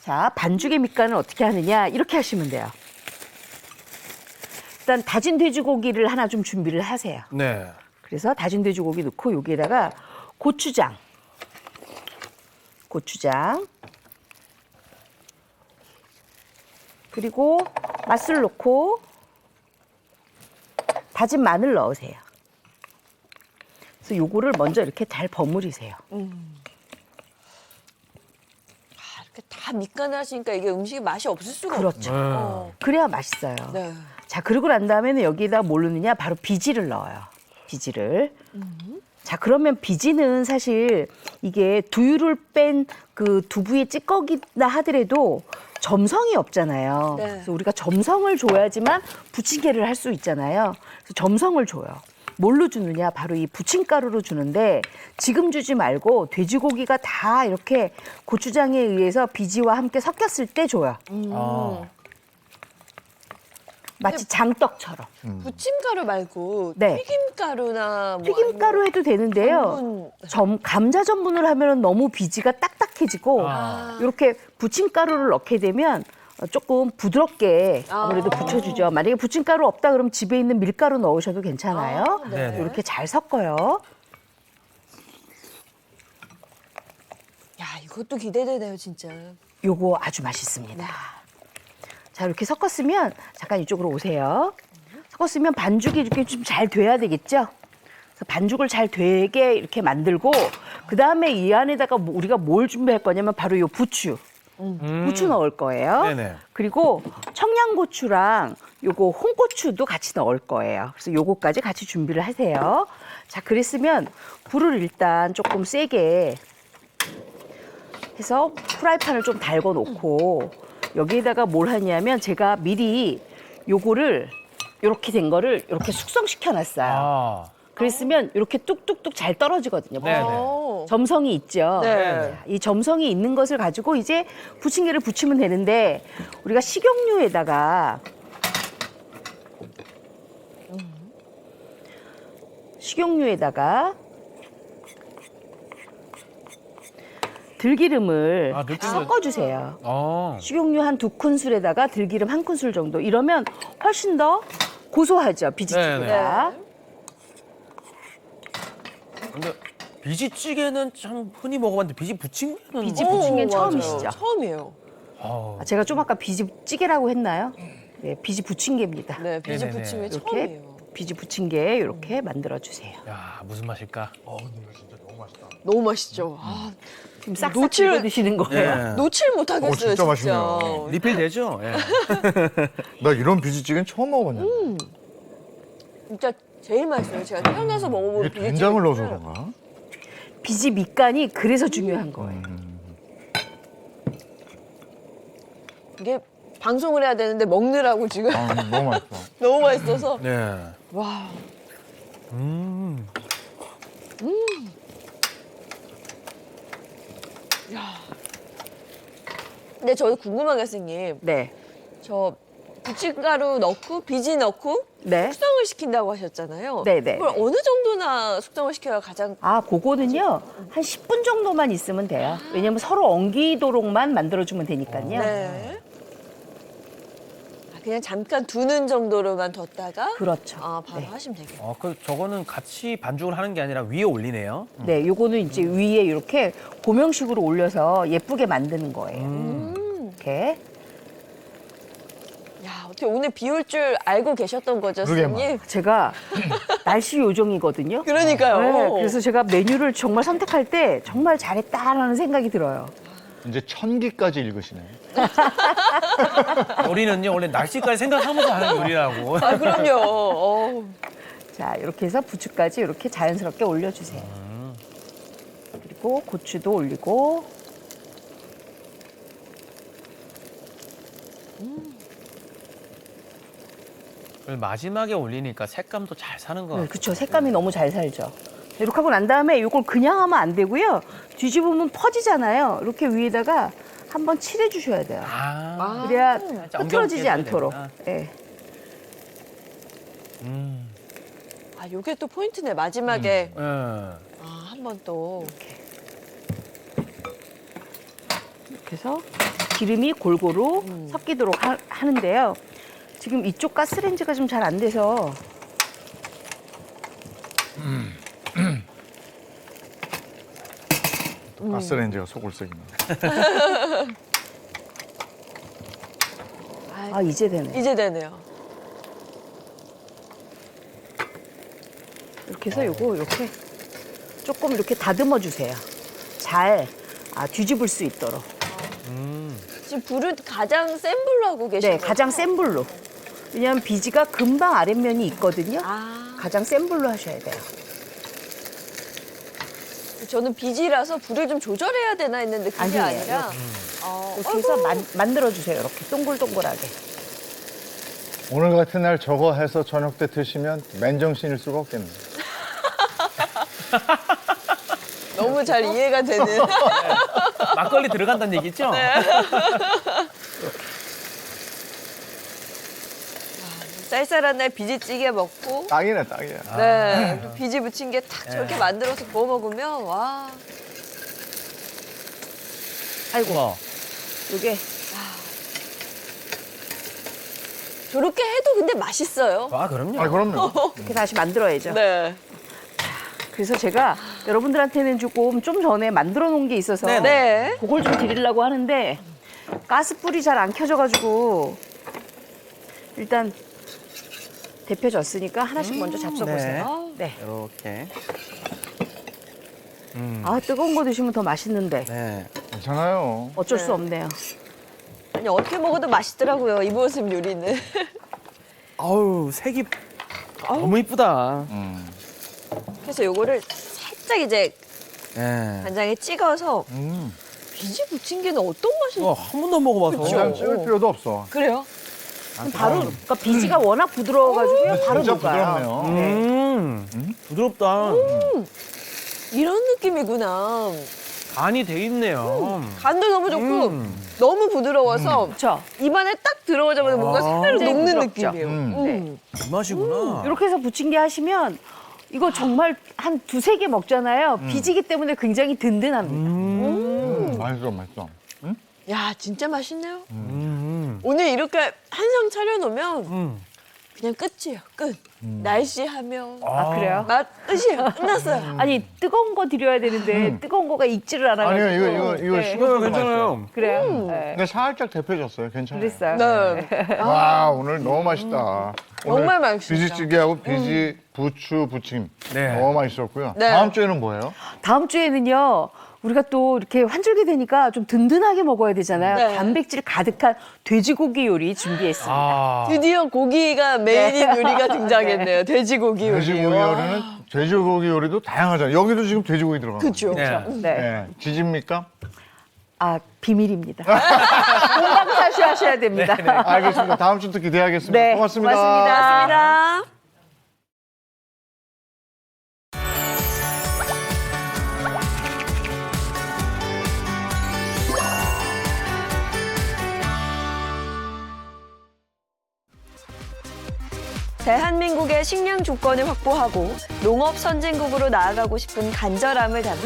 자, 반죽의 밑간을 어떻게 하느냐 이렇게 하시면 돼요. 일단 다진 돼지고기를 하나 좀 준비를 하세요. 네. 그래서 다진 돼지고기 넣고 여기에다가 고추장, 그리고 맛술 넣고 다진 마늘 넣으세요. 그래서 요거를 먼저 이렇게 잘 버무리세요. 이렇게 다 밑간을 하시니까 이게 음식이 맛이 없을 수가 그렇죠. 없죠. 그래야 맛있어요. 네. 자, 그러고 난 다음에는 여기에다 뭘 넣느냐? 바로 비지를 넣어요. 비지를. 자, 그러면 비지는 사실 이게 두유를 뺀 그 두부의 찌꺼기나 하더라도 점성이 없잖아요. 네. 그래서 우리가 점성을 줘야지만 부침개를 할 수 있잖아요. 그래서 점성을 줘요. 뭘로 주느냐? 바로 이 부침가루로 주는데 지금 주지 말고 돼지고기가 다 이렇게 고추장에 의해서 비지와 함께 섞였을 때 줘요. 마치 장떡처럼. 부침가루 말고 네. 튀김가루나 뭐 튀김가루 해도 되는데요. 감자 전분을 하면 너무 비지가 딱딱해지고 이렇게 부침가루를 넣게 되면 조금 부드럽게 아무래도 붙여주죠. 만약에 부침가루 없다 그러면 집에 있는 밀가루 넣으셔도 괜찮아요. 네. 이렇게 잘 섞어요. 야, 이것도 기대되네요, 진짜. 요거 아주 맛있습니다. 자, 이렇게 섞었으면 잠깐 이쪽으로 오세요. 섞었으면 반죽이 이렇게 좀 잘 돼야 되겠죠? 그래서 반죽을 잘 되게 이렇게 만들고 그다음에 이 안에다가 우리가 뭘 준비할 거냐면 바로 요 부추. 부추 넣을 거예요. 네네. 그리고 청양고추랑 요거 홍고추도 같이 넣을 거예요. 그래서 요거까지 같이 준비를 하세요. 자, 그랬으면 불을 일단 조금 세게 해서 프라이팬을 좀 달궈 놓고 여기에다가 뭘 하냐면 제가 미리 요거를 요렇게 된 거를 이렇게 숙성시켜 놨어요. 그랬으면 이렇게 뚝뚝뚝 잘 떨어지거든요. 네네. 점성이 있죠. 네. 이 점성이 있는 것을 가지고 이제 부침개를 부치면 되는데 우리가 식용유에다가 들기름을 섞어주세요. 식용유 한 2큰술에다가 들기름 1큰술 정도. 이러면 훨씬 더 고소하죠, 비지찌개가. 근데 비지찌개는 참 흔히 먹어봤는데 비지 부침개는 비지 부침개는 맞아요. 처음이시죠? 처음이에요. 제가 좀 아까 비지찌개라고 했나요? 네, 비지 부침개입니다. 네, 비지 네네네. 부침개 이렇게 처음이에요. 비지 부침개 이렇게 만들어 주세요. 야, 무슨 맛일까? 너무 맛있죠. 아, 지금 싹싹 찍어 드시는 거예요. 네. 놓칠 못하겠어요, 진짜 맛있네요. 리필 되죠? 예. 나 이런 비지찌개는 처음 먹어봤는데. 진짜 제일 맛있어요. 제가 태어나서 먹어본 이게 된장을 넣어서 비지찌개는. 그런가? 비지 밑간이 그래서 중요한 거예요. 이게 방송을 해야 되는데 먹느라고 지금 아, 너무 맛있어. 너무 맛있어서. 네. 와. 야. 근데 저도 궁금한 게 선생님. 네. 저 부침가루 넣고 비지 넣고 네. 숙성을 시킨다고 하셨잖아요. 네네. 그걸 어느 정도나 숙성을 시켜야 가장 그거는요. 한 10분 정도만 있으면 돼요. 왜냐면 서로 엉기도록만 만들어주면 되니까요. 네. 그냥 잠깐 두는 정도로만 뒀다가 그렇죠. 바로 네. 하시면 되겠네요. 저거는 같이 반죽을 하는 게 아니라 위에 올리네요. 네, 요거는 이제 위에 이렇게 고명식으로 올려서 예쁘게 만드는 거예요. 이렇게. 야, 어떻게 오늘 비 올 줄 알고 계셨던 거죠, 선생님? 제가 날씨 요정이거든요. 그러니까요. 네, 그래서 제가 메뉴를 정말 선택할 때 정말 잘했다라는 생각이 들어요. 이제 1000기까지 읽으시네요. 요리는요, 원래 날씨까지 생각하면서 하는 요리라고. 아, 그럼요. 자, 이렇게 해서 부추까지 이렇게 자연스럽게 올려주세요. 그리고 고추도 올리고. 마지막에 올리니까 색감도 잘 사는 것 같아요. 그렇죠. 색감이 너무 잘 살죠. 이렇게 하고 난 다음에 이걸 그냥 하면 안 되고요. 뒤집으면 퍼지잖아요. 이렇게 위에다가 한번 칠해 주셔야 돼요. 그래야 흐트러지지 않도록. 네. 아, 요게 또 포인트네. 마지막에 한 번 또. 이렇게 해서 기름이 골고루 섞이도록 하는데요. 지금 이쪽 가스레인지가 좀 잘 안 돼서 또 가스레인지가 속을 썩이네. 이제 되네. 이제 되네요. 이렇게 해서 요거 이렇게 조금 이렇게 다듬어 주세요. 잘 뒤집을 수 있도록. 지금 불을 가장 센 불로 하고 계신 네, 거죠? 가장 센 불로. 왜냐하면 비지가 금방 아랫면이 있거든요. 가장 센 불로 하셔야 돼요. 저는 비지라서 불을 좀 조절해야 되나 했는데 그게 아니에요. 아니라 이렇게 해서 만들어 주세요. 이렇게 동글동글하게. 오늘 같은 날 저거 해서 저녁 때 드시면 맨정신일 수가 없겠네요. 너무 잘 이해가 되는. 막걸리 들어간다는 얘기죠? 네. 쌀쌀한 날 비지찌개 먹고 딱이네, 딱이야. 네, 또 비지 부침개 탁 저렇게 만들어서 구워 먹으면 와. 아이고. 요게 저렇게 해도 근데 맛있어요. 그럼요. 그럼요. 이렇게 다시 만들어야죠. 네. 그래서 제가 여러분들한테는 좀 전에 만들어 놓은 게 있어서 네. 그걸 좀 드리려고 하는데 가스불이 잘 안 켜져가지고 일단 데펴졌으니까 하나씩 먼저 잡숴보세요. 네. 네. 이렇게. 아, 뜨거운 거 드시면 더 맛있는데. 네. 괜찮아요. 어쩔 수 없네요. 아니 어떻게 먹어도 맛있더라고요. 이모습 요리는. 아우, 색이 너무 이쁘다. 그래서 요거를 살짝 이제 네. 간장에 찍어서 비지 부침개는 어떤 맛이? 한 번도 안 먹어봐서. 간장 찍을 필요도 없어. 그래요? 바로 그러니까 비지가 워낙 부드러워가지고 바로 진짜 녹아요. 부드럽네요. 부드럽다. 이런 느낌이구나. 간이 돼 있네요. 간도 너무 좋고 너무 부드러워서 입안에 딱 들어오자마자 뭔가 살을 녹는 부드럽죠. 느낌이에요. 이 맛이구나. 이렇게 해서 부침개 하시면 이거 정말 한 2-3개 먹잖아요. 비지기 때문에 굉장히 든든합니다. 맛있어, 맛있어. 야 진짜 맛있네요. 오늘 이렇게 한 상 차려놓으면 그냥 끝이에요. 끝. 날씨하며 아, 그래요? 맛 끝이에요. 끝났어요. 아니 뜨거운 거 드려야 되는데 뜨거운 거가 익지를 않아가지고. 아니요, 이거 네. 식어도 괜찮아요. 그래요? 근데 살짝 데펴졌어요. 괜찮아요. 그랬어요. 네. 와, 오늘 너무 맛있다. 정말 오늘 맛있다. 비지찌개하고 비지 부추 부침 네. 너무 맛있었고요. 네. 다음 주에는 뭐예요? 다음 주에는요. 우리가 또 이렇게 환절기 되니까 좀 든든하게 먹어야 되잖아요. 네. 단백질 가득한 돼지고기 요리 준비했습니다. 아. 드디어 고기가 메인인 요리가 등장했네요. 돼지고기 요리. 돼지고기 요리는 돼지고기 요리도 다양하잖아요. 여기도 지금 돼지고기 들어가요. 그렇죠. 네. 네. 지집니까? 아, 비밀입니다. 공방사시 하셔야 됩니다. 알겠습니다. 다음 주도 기대하겠습니다. 네, 고맙습니다. 고맙습니다. 대한민국의 식량 주권을 확보하고 농업 선진국으로 나아가고 싶은 간절함을 담은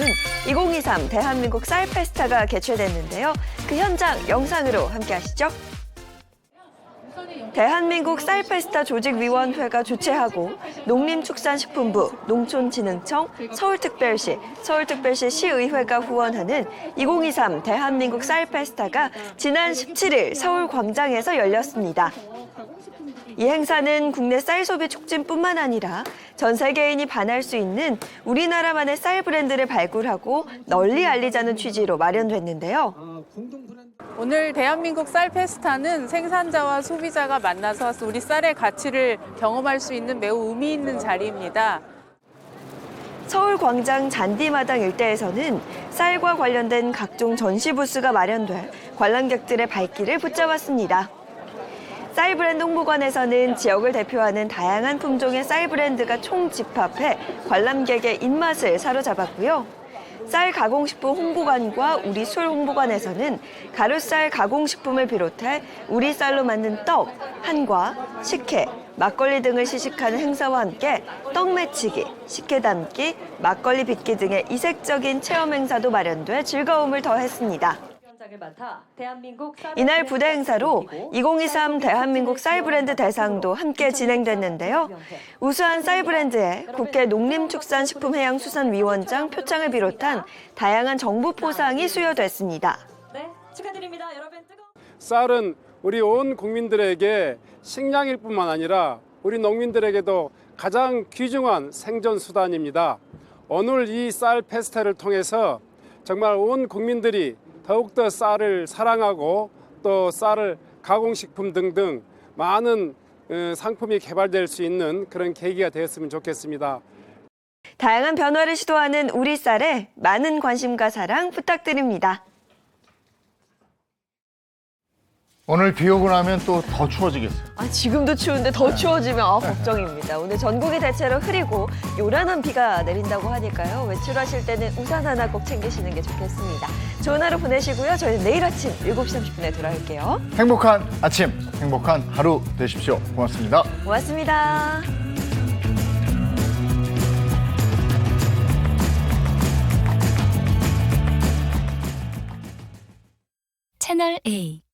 2023 대한민국 쌀 페스타가 개최됐는데요. 그 현장 영상으로 함께 하시죠. 대한민국 쌀 페스타 조직위원회가 주최하고 농림축산식품부, 농촌진흥청, 서울특별시, 서울특별시 시의회가 후원하는 2023 대한민국 쌀 페스타가 지난 17일 서울광장에서 열렸습니다. 이 행사는 국내 쌀 소비 촉진뿐만 아니라 전 세계인이 반할 수 있는 우리나라만의 쌀 브랜드를 발굴하고 널리 알리자는 취지로 마련됐는데요. 오늘 대한민국 쌀 페스타는 생산자와 소비자가 만나서 우리 쌀의 가치를 경험할 수 있는 매우 의미 있는 자리입니다. 서울광장 잔디마당 일대에서는 쌀과 관련된 각종 전시 부스가 마련돼 관람객들의 발길을 붙잡았습니다. 쌀 브랜드 홍보관에서는 지역을 대표하는 다양한 품종의 쌀 브랜드가 총집합해 관람객의 입맛을 사로잡았고요. 쌀 가공식품 홍보관과 우리 술 홍보관에서는 가루쌀 가공식품을 비롯해 우리 쌀로 만든 떡, 한과, 식혜, 막걸리 등을 시식하는 행사와 함께 떡 매치기, 식혜 담기, 막걸리 빚기 등의 이색적인 체험 행사도 마련돼 즐거움을 더했습니다. 이날 부대 행사로 2023 대한민국 쌀 브랜드 대상도 함께 진행됐는데요. 우수한 쌀 브랜드에 국회 농림축산식품해양수산위원장 표창을 비롯한 다양한 정부 포상이 수여됐습니다. 네, 축하드립니다. 여러분 쌀은 우리 온 국민들에게 식량일 뿐만 아니라 우리 농민들에게도 가장 귀중한 생존 수단입니다. 오늘 이 쌀 페스타를 통해서 정말 온 국민들이 더욱더 쌀을 사랑하고 또 쌀을 가공식품 등등 많은 상품이 개발될 수 있는 그런 계기가 되었으면 좋겠습니다. 다양한 변화를 시도하는 우리 쌀에 많은 관심과 사랑 부탁드립니다. 오늘 비 오고 나면 또 더 추워지겠어요. 지금도 추운데 더 추워지면 걱정입니다. 오늘 전국이 대체로 흐리고 요란한 비가 내린다고 하니까요. 외출하실 때는 우산 하나 꼭 챙기시는 게 좋겠습니다. 좋은 하루 보내시고요. 저희는 내일 아침 7시 30분에 돌아올게요. 행복한 아침, 행복한 하루 되십시오. 고맙습니다. 고맙습니다. 채널 A